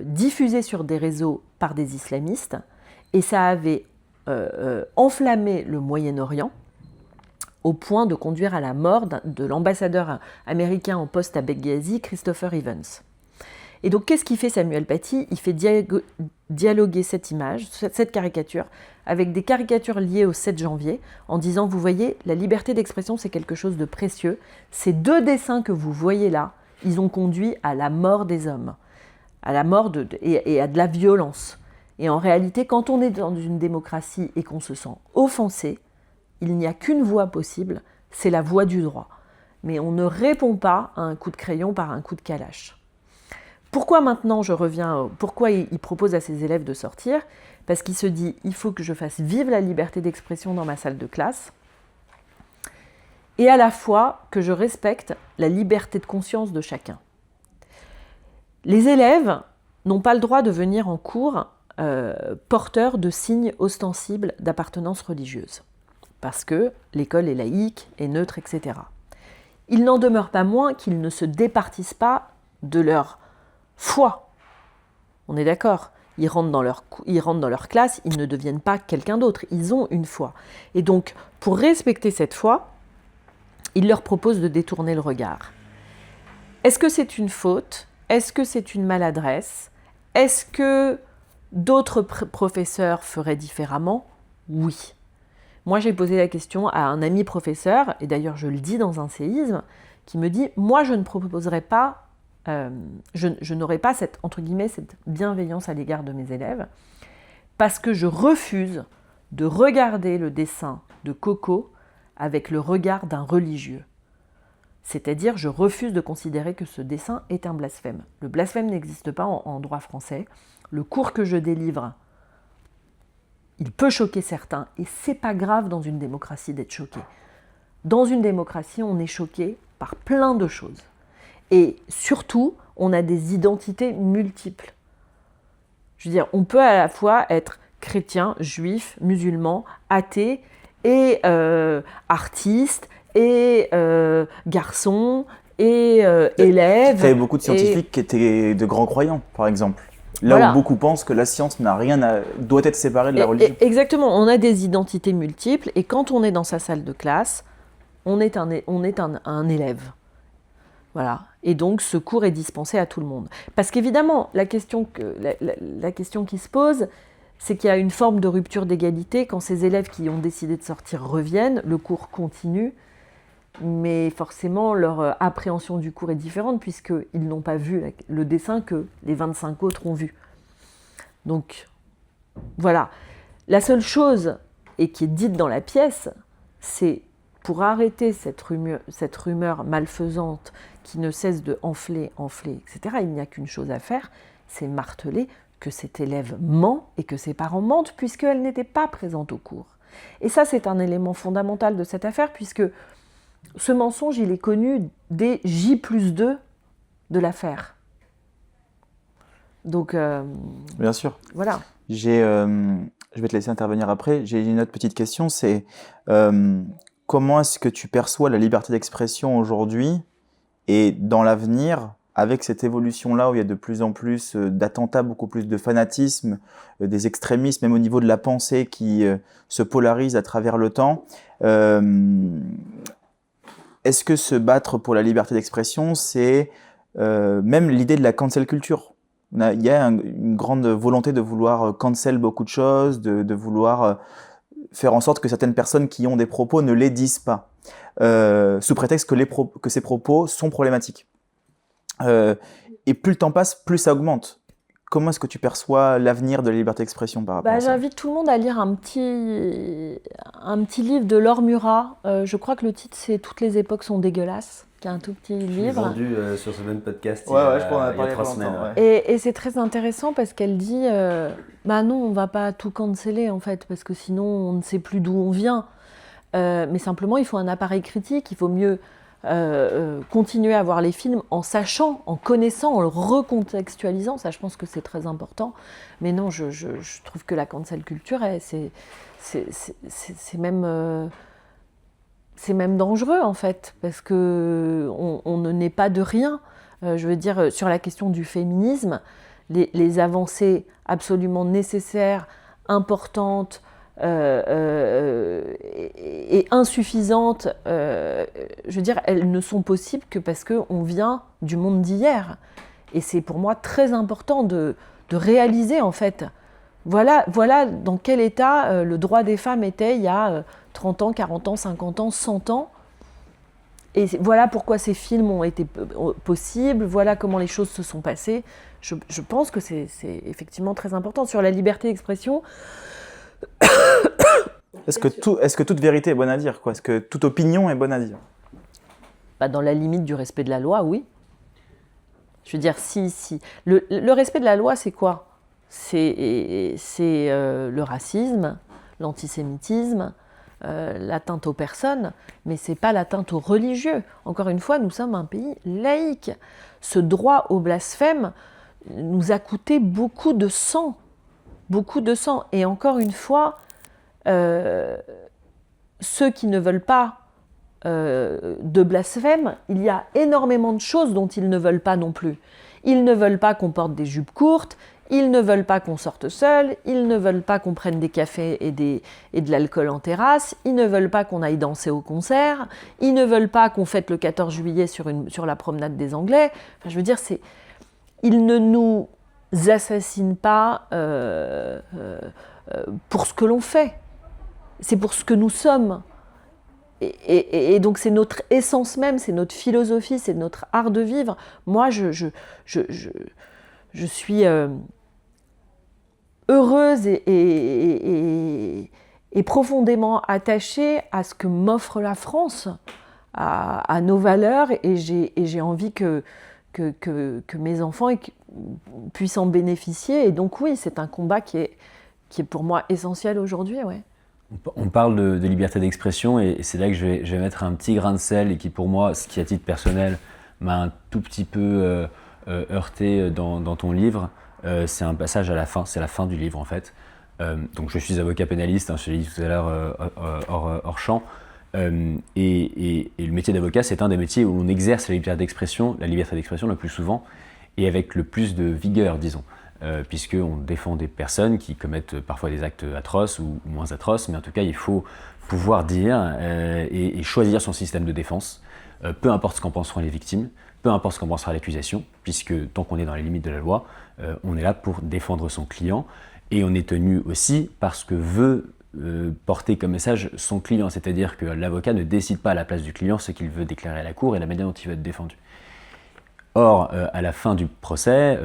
diffusé sur des réseaux par des islamistes, et ça avait enflammé le Moyen-Orient au point de conduire à la mort de l'ambassadeur américain en poste à Benghazi, Christopher Evans. Et donc qu'est-ce qu'il fait Samuel Paty? Il fait dialoguer cette image, cette caricature, avec des caricatures liées au 7 janvier, en disant, vous voyez, la liberté d'expression, c'est quelque chose de précieux. Ces deux dessins que vous voyez là, ils ont conduit à la mort des hommes, à la mort et à de la violence. Et en réalité, quand on est dans une démocratie et qu'on se sent offensé, il n'y a qu'une voie possible, c'est la voie du droit. Mais on ne répond pas à un coup de crayon par un coup de calache. Pourquoi maintenant pourquoi il propose à ses élèves de sortir? Parce qu'il se dit, il faut que je fasse vivre la liberté d'expression dans ma salle de classe, et à la fois que je respecte la liberté de conscience de chacun. Les élèves n'ont pas le droit de venir en cours porteurs de signes ostensibles d'appartenance religieuse, parce que l'école est laïque, est neutre, etc. Il n'en demeure pas moins qu'ils ne se départissent pas de leur foi. On est d'accord. Ils rentrent dans leur classe, ils ne deviennent pas quelqu'un d'autre. Ils ont une foi. Et donc, pour respecter cette foi, il leur propose de détourner le regard. Est-ce que c'est une faute? Est-ce que c'est une maladresse? Est-ce que d'autres professeurs feraient différemment? Oui. Moi, j'ai posé la question à un ami professeur, et d'ailleurs je le dis dans un séisme, qui me dit « Moi, je ne proposerai pas je n'aurai pas cette, entre guillemets, cette bienveillance à l'égard de mes élèves parce que je refuse de regarder le dessin de Coco avec le regard d'un religieux. C'est-à-dire, je refuse de considérer que ce dessin est un blasphème. Le blasphème n'existe pas en droit français. Le cours que je délivre, il peut choquer certains, et c'est pas grave dans une démocratie d'être choqué. Dans une démocratie, on est choqué par plein de choses. Et surtout, on a des identités multiples. Je veux dire, on peut à la fois être chrétien, juif, musulman, athée, et artiste, et garçon, et élève. Il y avait beaucoup de scientifiques qui étaient de grands croyants, par exemple. Là voilà. Où beaucoup pensent que la science doit être séparée de la religion. Exactement, on a des identités multiples, et quand on est dans sa salle de classe, on est un élève. Voilà. Et donc, ce cours est dispensé à tout le monde. Parce qu'évidemment, la question qui se pose, c'est qu'il y a une forme de rupture d'égalité. Quand ces élèves qui ont décidé de sortir reviennent, le cours continue, mais forcément, leur appréhension du cours est différente puisqu'ils n'ont pas vu le dessin que les 25 autres ont vu. Donc, voilà. La seule chose, et qui est dite dans la pièce, c'est pour arrêter cette rumeur malfaisante qui ne cesse de enfler, etc., il n'y a qu'une chose à faire, c'est marteler que cet élève ment et que ses parents mentent puisqu'elle n'était pas présente au cours. Et ça, c'est un élément fondamental de cette affaire puisque ce mensonge, il est connu dès J+2 de l'affaire. Donc, bien sûr. Voilà. Je vais te laisser intervenir après. J'ai une autre petite question, c'est comment est-ce que tu perçois la liberté d'expression aujourd'hui et dans l'avenir avec cette évolution-là où il y a de plus en plus d'attentats, beaucoup plus de fanatisme, des extrémismes, même au niveau de la pensée qui se polarise à travers le temps. Est-ce que se battre pour la liberté d'expression, c'est même l'idée de la cancel culture ? Il y a une grande volonté de vouloir cancel beaucoup de choses, de vouloir faire en sorte que certaines personnes qui ont des propos ne les disent pas, sous prétexte que ces propos sont problématiques. Et plus le temps passe, plus ça augmente. Comment est-ce que tu perçois l'avenir de la liberté d'expression par rapport à ça ? J'invite tout le monde à lire un petit livre de Laure Murat. Je crois que le titre, c'est « Toutes les époques sont dégueulasses », qui est un tout petit livre. Vendu sur ce même podcast je crois qu'on en a parlé 3 semaines. Et c'est très intéressant parce qu'elle dit non, on ne va pas tout canceller en fait, parce que sinon on ne sait plus d'où on vient. Mais simplement, il faut un appareil critique, il faut mieux continuer à voir les films en sachant, en connaissant, en le recontextualisant. Ça, je pense que c'est très important. Mais non, je trouve que la cancel culture, c'est même dangereux en fait, parce qu'on ne naît pas de rien. Je veux dire, sur la question du féminisme, les avancées absolument nécessaires, importantes et insuffisantes, je veux dire, elles ne sont possibles que parce qu'on vient du monde d'hier. Et c'est pour moi très important de réaliser en fait, voilà dans quel état le droit des femmes était il y a 30 ans, 40 ans, 50 ans, 100 ans. Et voilà pourquoi ces films ont été possibles, voilà comment les choses se sont passées. Je pense que c'est effectivement très important. Sur la liberté d'expression... Est-ce que toute vérité est bonne à dire, quoi ? Est-ce que toute opinion est bonne à dire ? Dans la limite du respect de la loi, oui. Je veux dire, si. Le respect de la loi, c'est quoi ? C'est le racisme, l'antisémitisme, l'atteinte aux personnes, mais ce n'est pas l'atteinte aux religieux. Encore une fois, nous sommes un pays laïque. Ce droit au blasphème nous a coûté beaucoup de sang. Beaucoup de sang. Et encore une fois, ceux qui ne veulent pas de blasphème, il y a énormément de choses dont ils ne veulent pas non plus. Ils ne veulent pas qu'on porte des jupes courtes, ils ne veulent pas qu'on sorte seul, ils ne veulent pas qu'on prenne des cafés et de l'alcool en terrasse, ils ne veulent pas qu'on aille danser au concert, ils ne veulent pas qu'on fête le 14 juillet sur la promenade des Anglais. Enfin, je veux dire, ils ne nous assassinent pas pour ce que l'on fait. C'est pour ce que nous sommes. Et donc c'est notre essence même, c'est notre philosophie, c'est notre art de vivre. Moi, je suis heureuse et profondément attachée à ce que m'offre la France, à nos valeurs, et j'ai envie que mes enfants puissent en bénéficier. Et donc oui, c'est un combat qui est pour moi essentiel aujourd'hui, ouais. On parle de liberté d'expression et c'est là que je vais mettre un petit grain de sel et qui pour moi, ce qui à titre personnel m'a un tout petit peu heurté dans ton livre, c'est un passage à la fin, c'est la fin du livre en fait. Donc je suis avocat pénaliste, je l'ai dit tout à l'heure hors champ, et le métier d'avocat c'est un des métiers où on exerce la liberté d'expression le plus souvent et avec le plus de vigueur disons. Puisqu'on défend des personnes qui commettent parfois des actes atroces ou moins atroces, mais en tout cas il faut pouvoir dire et choisir son système de défense, peu importe ce qu'en penseront les victimes, peu importe ce qu'en pensera l'accusation, puisque tant qu'on est dans les limites de la loi, on est là pour défendre son client, et on est tenu aussi parce que veut porter comme message son client, c'est-à-dire que l'avocat ne décide pas à la place du client ce qu'il veut déclarer à la cour et la manière dont il veut être défendu. Or, à la fin du procès,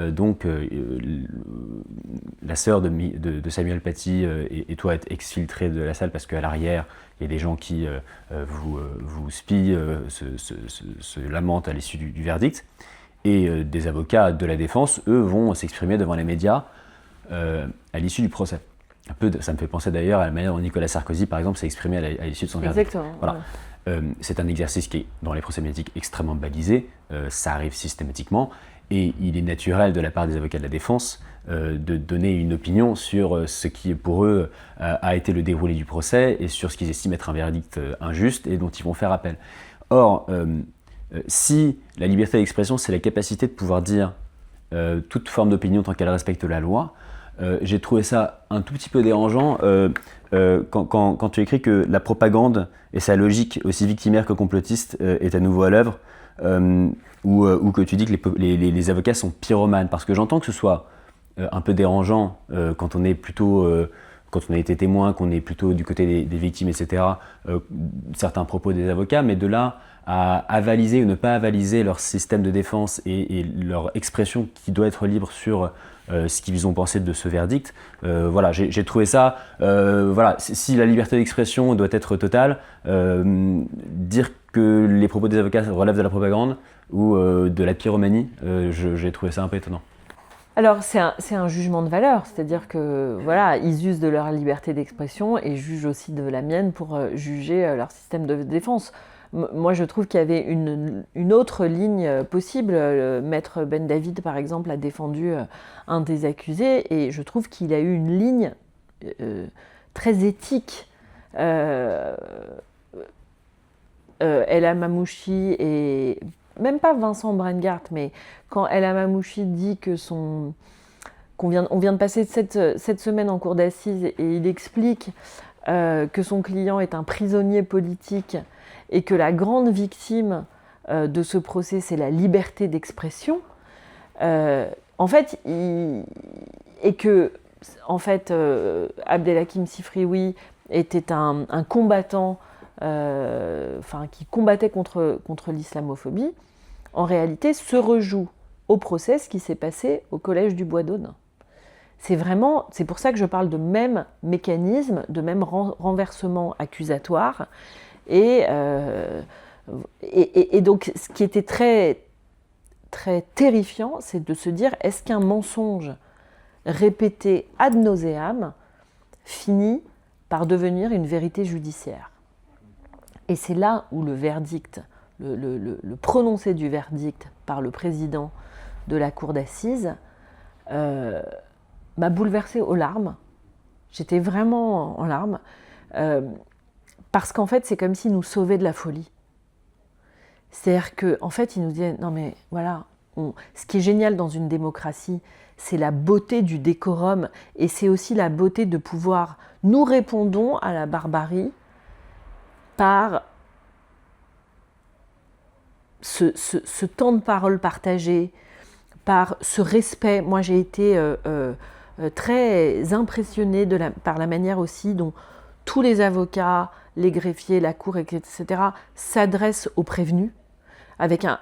la sœur de Samuel Paty et toi êtes exfiltrés de la salle parce qu'à l'arrière, il y a des gens qui vous spient, se lamentent à l'issue du verdict. Et des avocats de la défense, eux, vont s'exprimer devant les médias à l'issue du procès. Ça me fait penser d'ailleurs à la manière dont Nicolas Sarkozy, par exemple, s'est exprimé à l'issue de son verdict. Exactement. Voilà. C'est un exercice qui est, dans les procès médiatiques, extrêmement balisé. Ça arrive systématiquement. Et il est naturel de la part des avocats de la défense de donner une opinion sur ce qui, pour eux, a été le déroulé du procès et sur ce qu'ils estiment être un verdict injuste et dont ils vont faire appel. Or, si la liberté d'expression, c'est la capacité de pouvoir dire toute forme d'opinion tant qu'elle respecte la loi, j'ai trouvé ça un tout petit peu dérangeant quand tu écris que la propagande et sa logique aussi victimaire que complotiste est à nouveau à l'œuvre, ou que tu dis que les avocats sont pyromanes, parce que j'entends que ce soit un peu dérangeant quand on est plutôt... quand on a été témoin, qu'on est plutôt du côté des victimes, etc., certains propos des avocats, mais de là à avaliser ou ne pas avaliser leur système de défense et leur expression qui doit être libre sur ce qu'ils ont pensé de ce verdict, voilà, j'ai trouvé ça, voilà, si la liberté d'expression doit être totale, dire que les propos des avocats relèvent de la propagande ou de la pyromanie, j'ai trouvé ça un peu étonnant. Alors, c'est un jugement de valeur, c'est-à-dire que voilà, ils usent de leur liberté d'expression et jugent aussi de la mienne pour juger leur système de défense. Moi, je trouve qu'il y avait une autre ligne possible. Maître Ben David, par exemple, a défendu un des accusés et je trouve qu'il a eu une ligne très éthique. Ella Mamouchi et même pas Vincent Brengart, mais quand Ella Mamouchi dit que on vient de passer cette semaine en cour d'assises et il explique que son client est un prisonnier politique et que la grande victime de ce procès, c'est la liberté d'expression, en fait, Abdelhakim Sifrioui était un combattant qui combattait contre l'islamophobie, en réalité se rejoue au procès ce qui s'est passé au collège du Bois d'Aune. C'est pour ça que je parle de même mécanisme, de même renversement accusatoire. Et donc, ce qui était très, très terrifiant, c'est de se dire, est-ce qu'un mensonge répété ad nauseam finit par devenir une vérité judiciaire ? Et c'est là où le verdict, le prononcé du verdict par le président de la cour d'assises m'a bouleversée aux larmes. J'étais vraiment en larmes. Parce qu'en fait, c'est comme s'il nous sauvait de la folie. C'est-à-dire qu'en fait, il nous disait, non mais voilà, ce qui est génial dans une démocratie, c'est la beauté du décorum et c'est aussi la beauté de pouvoir, nous répondons à la barbarie par ce temps de parole partagé, par ce respect. Moi, j'ai été très impressionnée par la manière aussi dont tous les avocats, les greffiers, la cour, etc., s'adressent aux prévenus avec un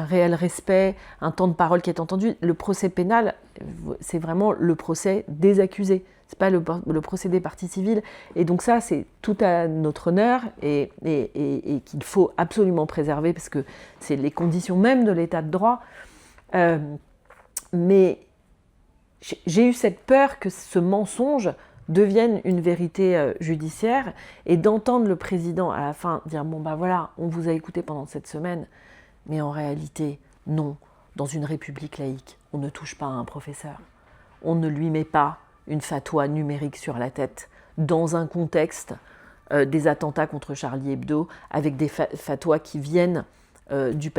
réel respect, un temps de parole qui est entendu. Le procès pénal, c'est vraiment le procès des accusés. C'est pas le procès des parties civiles. Et donc ça, c'est tout à notre honneur et qu'il faut absolument préserver parce que c'est les conditions même de l'état de droit. Mais j'ai eu cette peur que ce mensonge devienne une vérité judiciaire et d'entendre le président à la fin dire « Bon, ben voilà, on vous a écouté pendant cette semaine, mais en réalité, non, dans une république laïque, on ne touche pas à un professeur. On ne lui met pas une fatwa numérique sur la tête dans un contexte des attentats contre Charlie Hebdo avec des fatwas qui viennent du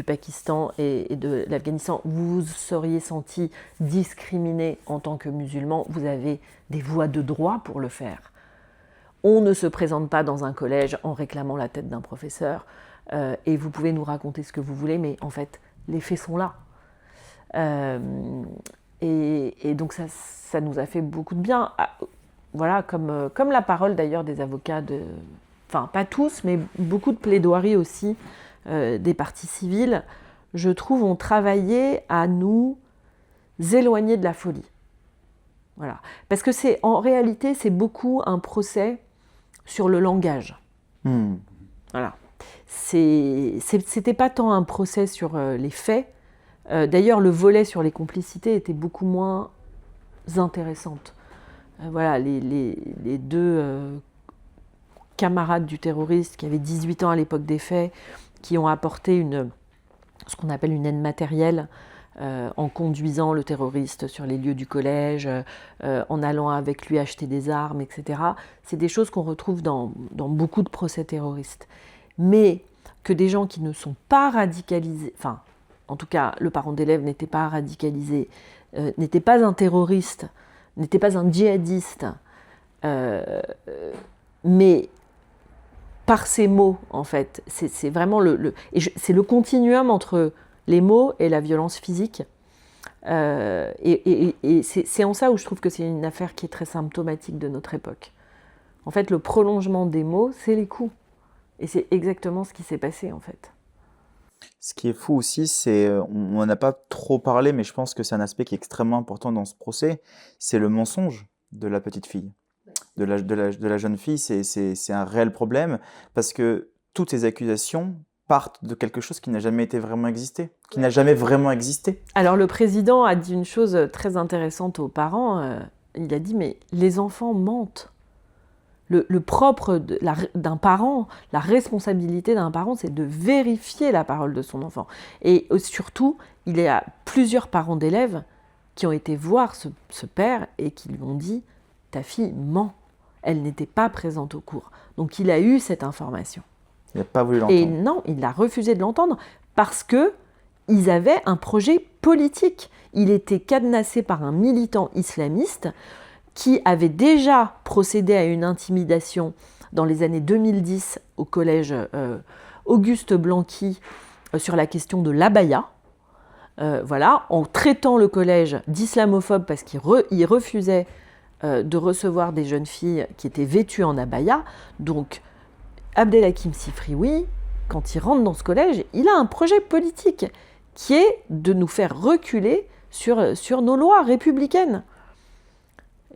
Pakistan et de l'Afghanistan. Vous vous seriez senti discriminé en tant que musulman, vous avez des voies de droit pour le faire. On ne se présente pas dans un collège en réclamant la tête d'un professeur et vous pouvez nous raconter ce que vous voulez, mais en fait, les faits sont là. Et donc ça nous a fait beaucoup de bien. Voilà, comme la parole d'ailleurs des avocats, enfin pas tous, mais beaucoup de plaidoiries aussi des parties civiles. je trouve, ont travaillé à nous éloigner de la folie. Voilà. Parce que en réalité, c'est beaucoup un procès sur le langage. Voilà. C'était pas tant un procès sur les faits. D'ailleurs, le volet sur les complicités était beaucoup moins intéressante. Voilà, les deux camarades du terroriste qui avaient 18 ans à l'époque des faits, qui ont apporté ce qu'on appelle une aide matérielle en conduisant le terroriste sur les lieux du collège, en allant avec lui acheter des armes, etc. C'est des choses qu'on retrouve dans beaucoup de procès terroristes. Mais que des gens qui ne sont pas radicalisés, enfin, en tout cas, le parent d'élève n'était pas radicalisé, n'était pas un terroriste, n'était pas un djihadiste, mais par ces mots, en fait, c'est vraiment c'est le continuum entre les mots et la violence physique. Et c'est en ça où je trouve que c'est une affaire qui est très symptomatique de notre époque. En fait, le prolongement des mots, c'est les coups. Et c'est exactement ce qui s'est passé, en fait. Ce qui est fou aussi, c'est, on n'en a pas trop parlé, mais je pense que c'est un aspect qui est extrêmement important dans ce procès, c'est le mensonge de la petite fille, de la jeune fille. C'est un réel problème, parce que toutes ces accusations partent de quelque chose qui n'a jamais été vraiment existé, qui n'a jamais vraiment existé. Alors le président a dit une chose très intéressante aux parents, il a dit « mais les enfants mentent ». Le propre d'un parent, la responsabilité d'un parent, c'est de vérifier la parole de son enfant. Et surtout, il y a plusieurs parents d'élèves qui ont été voir ce père et qui lui ont dit « ta fille ment, elle n'était pas présente au cours ». Donc il a eu cette information. Il n'a pas voulu l'entendre. Et non, il a refusé de l'entendre parce qu'ils avaient un projet politique. Il était cadenassé par un militant islamiste qui avait déjà procédé à une intimidation dans les années 2010 au collège Auguste Blanqui sur la question de l'abaya, voilà, en traitant le collège d'islamophobe parce qu'il refusait de recevoir des jeunes filles qui étaient vêtues en abaya. Donc Abdelhakim Sifrioui, quand il rentre dans ce collège, il a un projet politique qui est de nous faire reculer sur nos lois républicaines.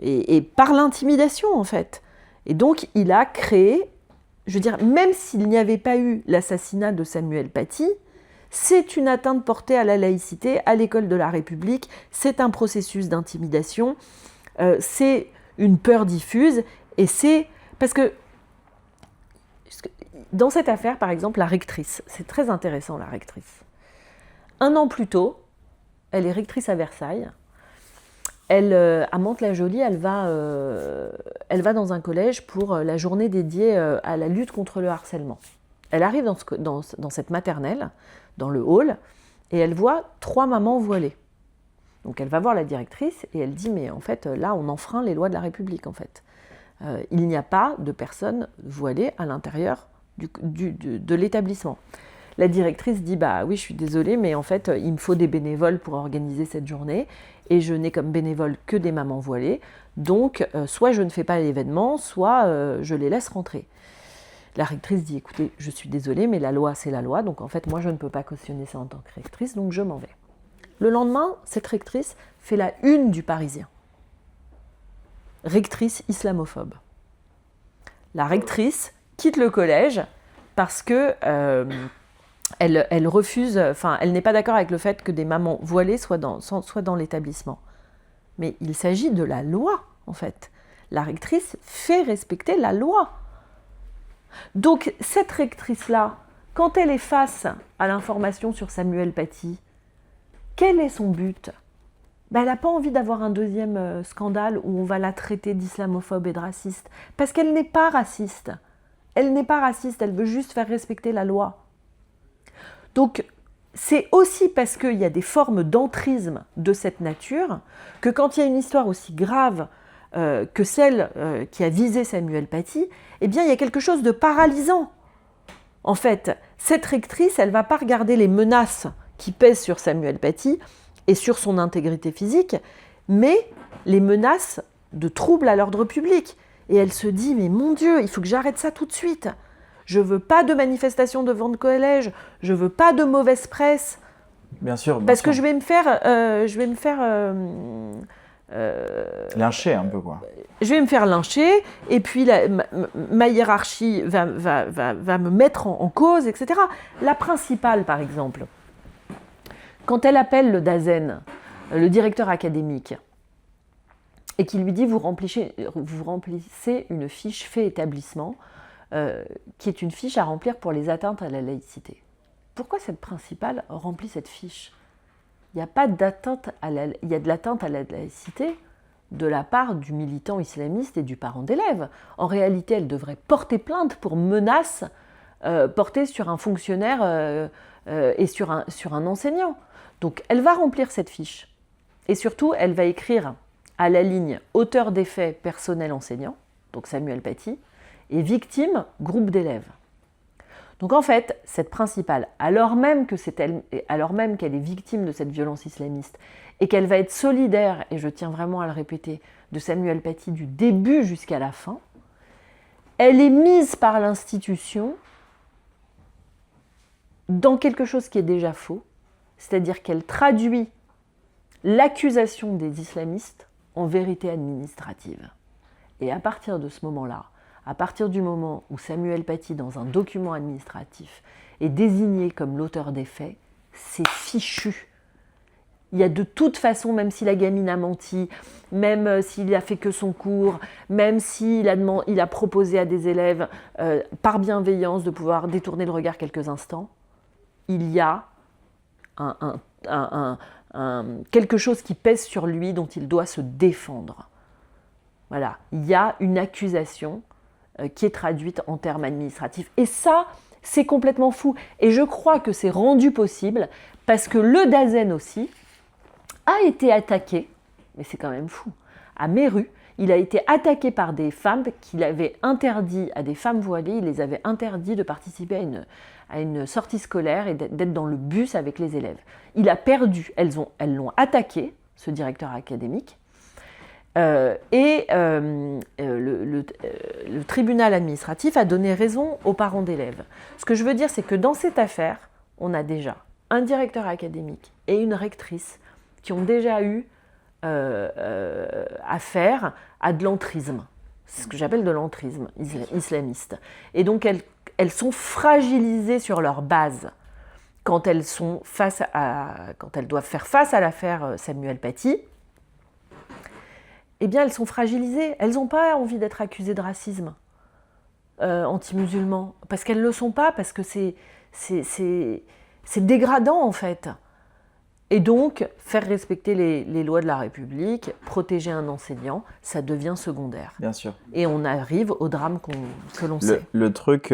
Et par l'intimidation, en fait. Et donc, il a créé, je veux dire, même s'il n'y avait pas eu l'assassinat de Samuel Paty, c'est une atteinte portée à la laïcité, à l'école de la République, c'est un processus d'intimidation, c'est une peur diffuse, et c'est... Parce que dans cette affaire, par exemple, la rectrice, c'est très intéressant, la rectrice. 1 an plus tôt, elle est rectrice à Versailles. À Mantes-la-Jolie, elle va dans un collège pour la journée dédiée à la lutte contre le harcèlement. Elle arrive dans cette maternelle, dans le hall, et elle voit 3 mamans voilées. Donc elle va voir la directrice et elle dit « mais en fait, là, on enfreint les lois de la République, en fait. Il n'y a pas de personnes voilées à l'intérieur de l'établissement. » La directrice dit « bah oui, je suis désolée, mais en fait, il me faut des bénévoles pour organiser cette journée. Et je n'ai comme bénévoles que des mamans voilées. Donc, soit je ne fais pas l'événement, soit je les laisse rentrer. » La rectrice dit « écoutez, je suis désolée, mais la loi, c'est la loi. Donc, en fait, moi, je ne peux pas cautionner ça en tant que rectrice, donc je m'en vais. » Le lendemain, cette rectrice fait la une du Parisien. Rectrice islamophobe. La rectrice quitte le collège parce que... Elle refuse, enfin, elle n'est pas d'accord avec le fait que des mamans voilées soient dans l'établissement. Mais il s'agit de la loi, en fait. La rectrice fait respecter la loi. Donc, cette rectrice-là, quand elle est face à l'information sur Samuel Paty, quel est son but ? Elle n'a pas envie d'avoir un deuxième scandale où on va la traiter d'islamophobe et de raciste. Parce qu'elle n'est pas raciste. Elle n'est pas raciste, elle veut juste faire respecter la loi. Donc, c'est aussi parce qu'il y a des formes d'entrisme de cette nature que quand il y a une histoire aussi grave que celle qui a visé Samuel Paty, eh bien, il y a quelque chose de paralysant. En fait, cette rectrice, elle ne va pas regarder les menaces qui pèsent sur Samuel Paty et sur son intégrité physique, mais les menaces de troubles à l'ordre public. Et elle se dit, mais mon Dieu, il faut que j'arrête ça tout de suite. Je ne veux pas de manifestation devant le collège, je ne veux pas de mauvaise presse Bien sûr. Parce que je vais me faire lyncher un peu, quoi. Je vais me faire lyncher, et puis ma hiérarchie va me mettre en cause, etc. La principale, par exemple, quand elle appelle le DAZEN, le directeur académique, et qu'il lui dit vous remplissez une fiche fait établissement, qui est une fiche à remplir pour les atteintes à la laïcité. Pourquoi cette principale remplit cette fiche ? Il n'y a pas d'atteinte il y a de l'atteinte à la laïcité de la part du militant islamiste et du parent d'élève. En réalité, elle devrait porter plainte pour menace portée sur un fonctionnaire et sur un enseignant. Donc, elle va remplir cette fiche. Et surtout, elle va écrire à la ligne auteur des faits personnel enseignant, donc Samuel Paty, et victime groupe d'élèves. Donc en fait, cette principale, alors même qu'elle est victime de cette violence islamiste et qu'elle va être solidaire, et je tiens vraiment à le répéter, de Samuel Paty du début jusqu'à la fin, elle est mise par l'institution dans quelque chose qui est déjà faux, c'est-à-dire qu'elle traduit l'accusation des islamistes en vérité administrative. Et à partir de ce moment-là, à partir du moment où Samuel Paty, dans un document administratif, est désigné comme l'auteur des faits, c'est fichu. Il y a de toute façon, même si la gamine a menti, même s'il a fait que son cours, même s'il a proposé à des élèves, par bienveillance, de pouvoir détourner le regard quelques instants, il y a quelque chose qui pèse sur lui dont il doit se défendre. Voilà, il y a une accusation qui est traduite en termes administratifs. Et ça, c'est complètement fou. Et je crois que c'est rendu possible parce que le DAZEN aussi a été attaqué, mais c'est quand même fou, à Méru, il a été attaqué par des femmes qu'il avait interdit, à des femmes voilées, il les avait interdit de participer à une sortie scolaire et d'être dans le bus avec les élèves. Il a perdu, elles l'ont attaqué, ce directeur académique, le tribunal administratif a donné raison aux parents d'élèves. Ce que je veux dire, c'est que dans cette affaire, on a déjà un directeur académique et une rectrice qui ont déjà eu affaire à de l'entrisme. C'est ce que j'appelle de l'entrisme islamiste. Et donc, elles sont fragilisées sur leur base quand elles doivent faire face à l'affaire Samuel Paty. Eh bien, elles sont fragilisées. Elles n'ont pas envie d'être accusées de racisme anti-musulman. Parce qu'elles ne le sont pas, parce que c'est dégradant, en fait. Et donc, faire respecter les lois de la République, protéger un enseignant, ça devient secondaire. Bien sûr. Et on arrive au drame que l'on sait. Le truc,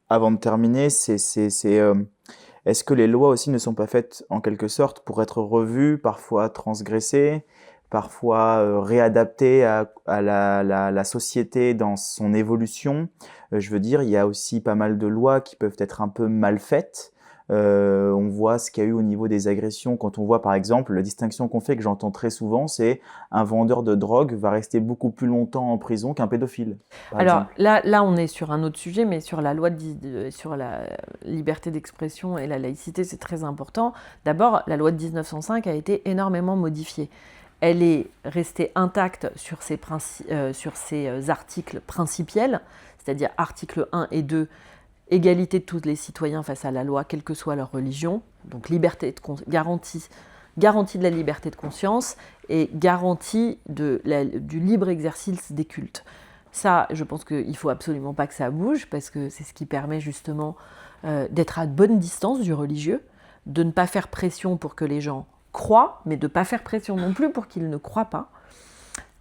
avant de terminer, c'est est-ce que les lois aussi ne sont pas faites, en quelque sorte, pour être revues, parfois transgressées, parfois réadaptées à la société dans son évolution. Je veux dire, il y a aussi pas mal de lois qui peuvent être un peu mal faites. On voit ce qu'il y a eu au niveau des agressions. Quand on voit par exemple, la distinction qu'on fait, que j'entends très souvent, c'est un vendeur de drogue va rester beaucoup plus longtemps en prison qu'un pédophile. Alors là, on est sur un autre sujet, mais sur la loi sur la liberté d'expression et la laïcité, c'est très important. D'abord, la loi de 1905 a été énormément modifiée. Elle est restée intacte sur ses articles principiels, c'est-à-dire articles 1 et 2, égalité de tous les citoyens face à la loi, quelle que soit leur religion, donc garantie de la liberté de conscience et garantie du libre exercice des cultes. Ça, je pense qu'il ne faut absolument pas que ça bouge, parce que c'est ce qui permet justement d'être à bonne distance du religieux, de ne pas faire pression pour que les gens croient, mais de ne pas faire pression non plus pour qu'ils ne croient pas.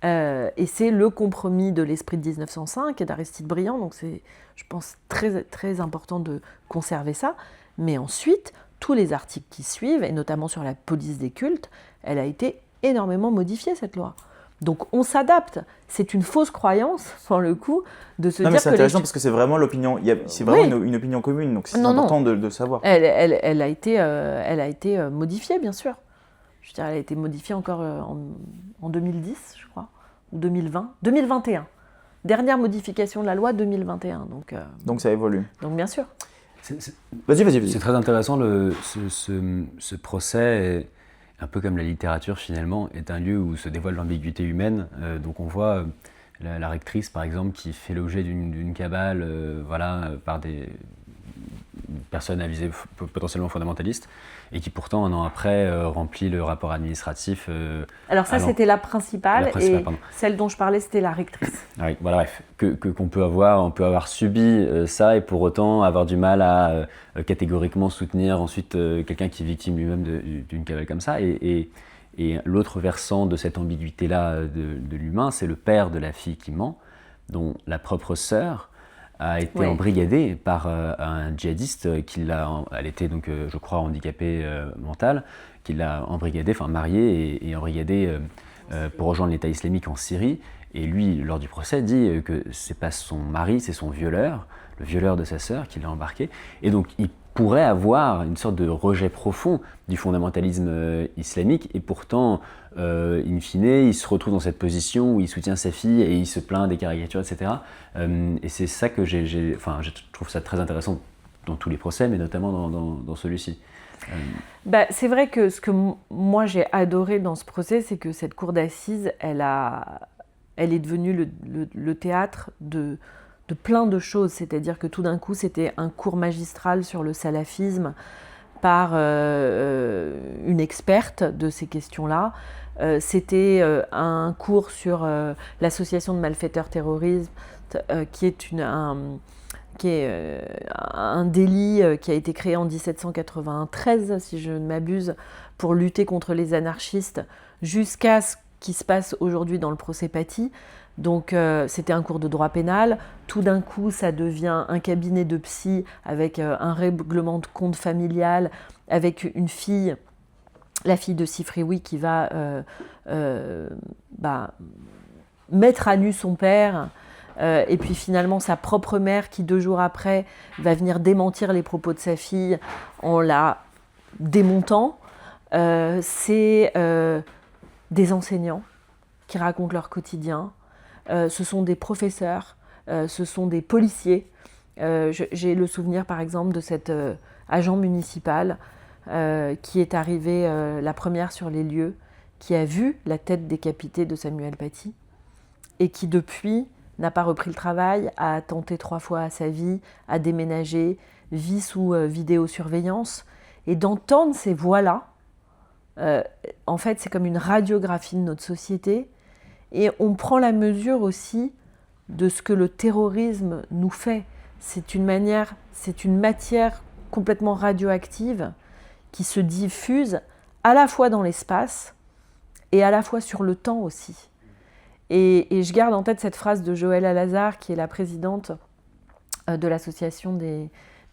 Et c'est le compromis de l'esprit de 1905 et d'Aristide Briand, donc c'est, je pense, très, très important de conserver ça. Mais ensuite, tous les articles qui suivent, et notamment sur la police des cultes, elle a été énormément modifiée, cette loi. Donc on s'adapte. C'est une fausse croyance, pour le coup, de se dire que... C'est intéressant parce que c'est vraiment l'opinion, c'est vraiment une opinion commune, donc c'est important de savoir. Elle a été modifiée, bien sûr. Je veux dire, elle a été modifiée encore en 2010, je crois, ou 2020, 2021. Dernière modification de la loi, 2021. Donc ça évolue. Donc bien sûr. Vas-y. C'est très intéressant, ce procès, un peu comme la littérature finalement, est un lieu où se dévoile l'ambiguïté humaine. Donc on voit la rectrice par exemple qui fait l'objet d'une cabale par des personnes à visée potentiellement fondamentalistes et qui pourtant un an après remplit le rapport administratif. Alors ça c'était la principale et celle dont je parlais c'était la rectrice. Ah oui, voilà, bref, on peut avoir subi ça et pour autant avoir du mal à catégoriquement soutenir ensuite quelqu'un qui est victime lui-même d'une cabale comme ça. Et l'autre versant de cette ambiguïté-là de l'humain, c'est le père de la fille qui ment, dont la propre sœur a été embrigadée par un djihadiste elle était donc, je crois, handicapée mentale, qui l'a embrigadée, enfin mariée et embrigadée pour rejoindre l'État islamique en Syrie. Et lui, lors du procès, dit que c'est pas son mari, c'est son violeur, le violeur de sa sœur qui l'a embarqué. Et donc, il pourrait avoir une sorte de rejet profond du fondamentalisme islamique, et pourtant, in fine, il se retrouve dans cette position où il soutient sa fille et il se plaint des caricatures, etc. Et c'est ça que je trouve ça très intéressant dans tous les procès, mais notamment dans celui-ci. C'est vrai que ce que moi j'ai adoré dans ce procès, c'est que cette cour d'assises, elle est devenue le théâtre de plein de choses. C'est-à-dire que tout d'un coup, c'était un cours magistral sur le salafisme par une experte de ces questions-là. C'était un cours sur l'association de malfaiteurs terroristes, qui est un délit qui a été créé en 1793, si je ne m'abuse, pour lutter contre les anarchistes, jusqu'à ce qui se passe aujourd'hui dans le procès Paty. Donc c'était un cours de droit pénal. Tout d'un coup, ça devient un cabinet de psy avec un règlement de compte familial, avec une fille, la fille de Sifrioui, qui va mettre à nu son père. Et puis finalement sa propre mère qui 2 jours après va venir démentir les propos de sa fille en la démontant. C'est des enseignants qui racontent leur quotidien, ce sont des professeurs, ce sont des policiers. J'ai le souvenir par exemple de cet agent municipal qui est arrivé la première sur les lieux, qui a vu la tête décapitée de Samuel Paty et qui depuis n'a pas repris le travail, a tenté 3 fois à sa vie, a déménagé, vit sous vidéosurveillance. Et d'entendre ces voix-là, en fait, c'est comme une radiographie de notre société. Et on prend la mesure aussi de ce que le terrorisme nous fait. C'est une matière complètement radioactive qui se diffuse à la fois dans l'espace et à la fois sur le temps aussi. Et je garde en tête cette phrase de Joëlle Alazar, qui est la présidente de l'association des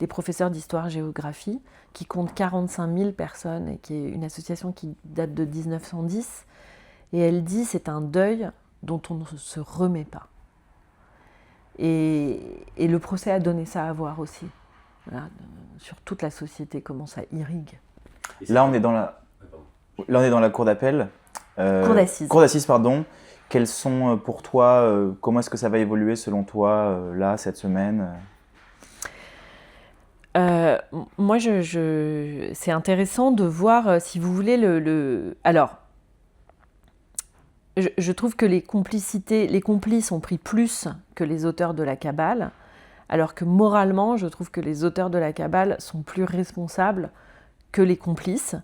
professeurs d'histoire-géographie, qui compte 45 000 personnes et qui est une association qui date de 1910. Et elle dit c'est un deuil dont on ne se remet pas. Et le procès a donné ça à voir aussi, voilà, sur toute la société, comment ça irrigue. Là, on est dans la cour d'appel. Cour d'assises. Cour d'assises, pardon. Quels sont pour toi, comment est-ce que ça va évoluer selon toi, là, cette semaine ? Moi, c'est intéressant de voir, si vous voulez, Alors, je trouve que les complices ont pris plus que les auteurs de la cabale, alors que moralement, je trouve que les auteurs de la cabale sont plus responsables que les complices,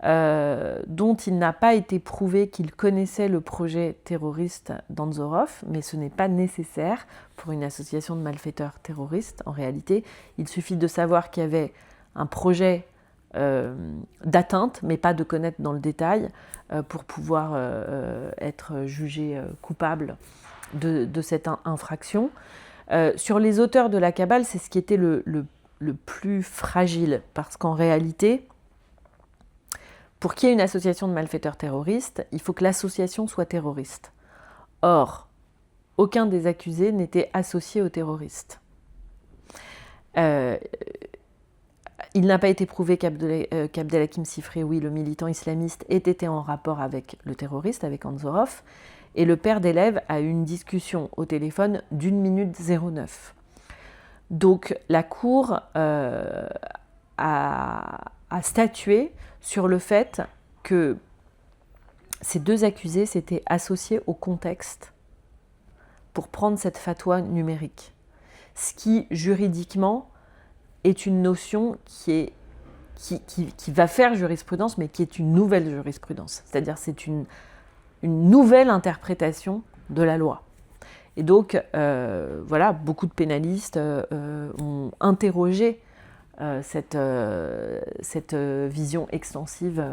dont il n'a pas été prouvé qu'ils connaissaient le projet terroriste d'Anzorov, mais ce n'est pas nécessaire pour une association de malfaiteurs terroristes. En réalité, il suffit de savoir qu'il y avait un projet d'atteinte, mais pas de connaître dans le détail, pour pouvoir être jugé coupable de cette infraction. Sur les auteurs de la cabale, c'est ce qui était le plus fragile, parce qu'en réalité, pour qu'il y ait une association de malfaiteurs terroristes, il faut que l'association soit terroriste. Or, aucun des accusés n'était associé aux terroristes. Il n'a pas été prouvé qu'Abdelhakim Sifrioui, le militant islamiste, ait été en rapport avec le terroriste, avec Anzorov, et le père d'élève a eu une discussion au téléphone d'1 minute 09. Donc la Cour a statué sur le fait que ces deux accusés s'étaient associés au contexte pour prendre cette fatwa numérique. Ce qui, juridiquement, est une notion qui va faire jurisprudence, mais qui est une nouvelle jurisprudence. C'est-à-dire c'est une nouvelle interprétation de la loi. Et donc, voilà, beaucoup de pénalistes ont interrogé cette vision extensive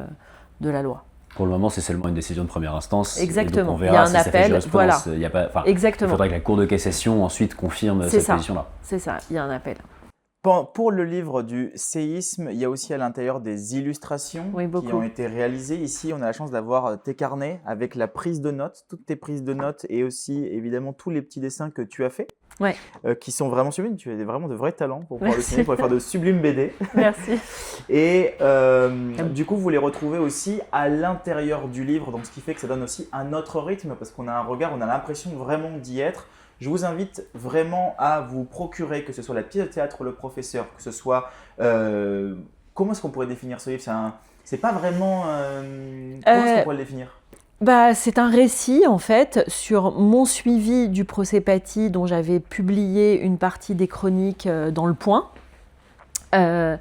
de la loi. Pour le moment, c'est seulement une décision de première instance. Exactement. Et donc on verra il y a un appel. Voilà. Il y a pas, exactement. Il faudra que la Cour de cassation ensuite confirme cette position-là. C'est ça, il y a un appel. Pour le livre du séisme, il y a aussi à l'intérieur des illustrations qui ont été réalisées. Ici, on a la chance d'avoir tes carnets avec la prise de notes, toutes tes prises de notes et aussi évidemment tous les petits dessins que tu as faits, qui sont vraiment sublimes. Tu as vraiment de vrais talents pour pouvoir dessiner, pour faire de sublimes BD. Merci. Et du coup, vous les retrouvez aussi à l'intérieur du livre, donc ce qui fait que ça donne aussi un autre rythme parce qu'on a un regard, on a l'impression vraiment d'y être. Je vous invite vraiment à vous procurer, que ce soit la pièce de théâtre Le Professeur, que ce soit… comment est-ce qu'on pourrait définir ce livre? C'est pas vraiment… comment est-ce qu'on pourrait le définir? C'est un récit, en fait, sur mon suivi du procès Paty, dont j'avais publié une partie des chroniques dans Le Point. À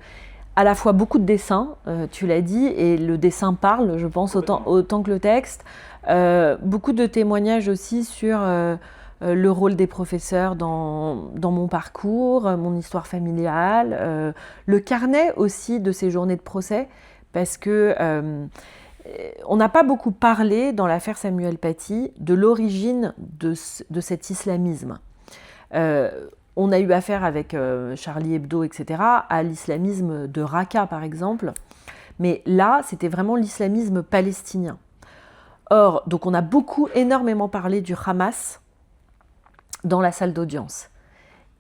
la fois beaucoup de dessins, tu l'as dit, et le dessin parle, je pense, autant que le texte. Beaucoup de témoignages aussi sur… le rôle des professeurs dans mon parcours, mon histoire familiale, le carnet aussi de ces journées de procès, parce que on n'a pas beaucoup parlé dans l'affaire Samuel Paty de l'origine de cet islamisme. On a eu affaire avec Charlie Hebdo, etc., à l'islamisme de Raqqa, par exemple, mais là, c'était vraiment l'islamisme palestinien. Or, donc on a énormément parlé du Hamas dans la salle d'audience.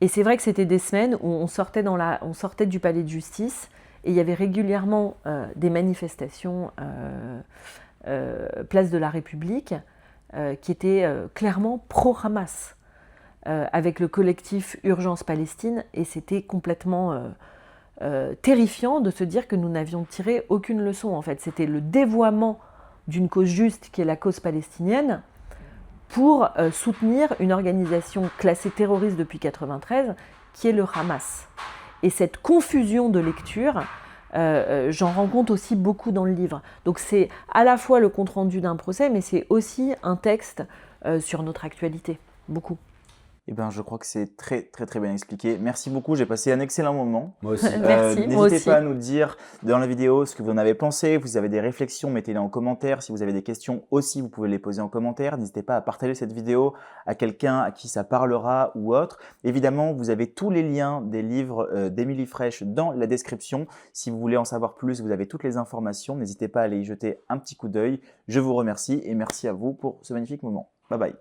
Et c'est vrai que c'était des semaines où on sortait du palais de justice et il y avait régulièrement des manifestations place de la République qui étaient clairement pro-Hamas avec le collectif Urgence Palestine, et c'était complètement terrifiant de se dire que nous n'avions tiré aucune leçon. En fait, c'était le dévoiement d'une cause juste qui est la cause palestinienne pour soutenir une organisation classée terroriste depuis 1993, qui est le Hamas. Et cette confusion de lecture, j'en rencontre aussi beaucoup dans le livre. Donc c'est à la fois le compte-rendu d'un procès, mais c'est aussi un texte sur notre actualité, beaucoup. Eh bien, je crois que c'est très, très, très bien expliqué. Merci beaucoup, j'ai passé un excellent moment. Moi aussi. Merci, n'hésitez pas à nous dire dans la vidéo ce que vous en avez pensé. Vous avez des réflexions, mettez-les en commentaire. Si vous avez des questions aussi, vous pouvez les poser en commentaire. N'hésitez pas à partager cette vidéo à quelqu'un à qui ça parlera ou autre. Évidemment, vous avez tous les liens des livres d'Émilie Frêche dans la description. Si vous voulez en savoir plus, vous avez toutes les informations. N'hésitez pas à aller y jeter un petit coup d'œil. Je vous remercie et merci à vous pour ce magnifique moment. Bye bye.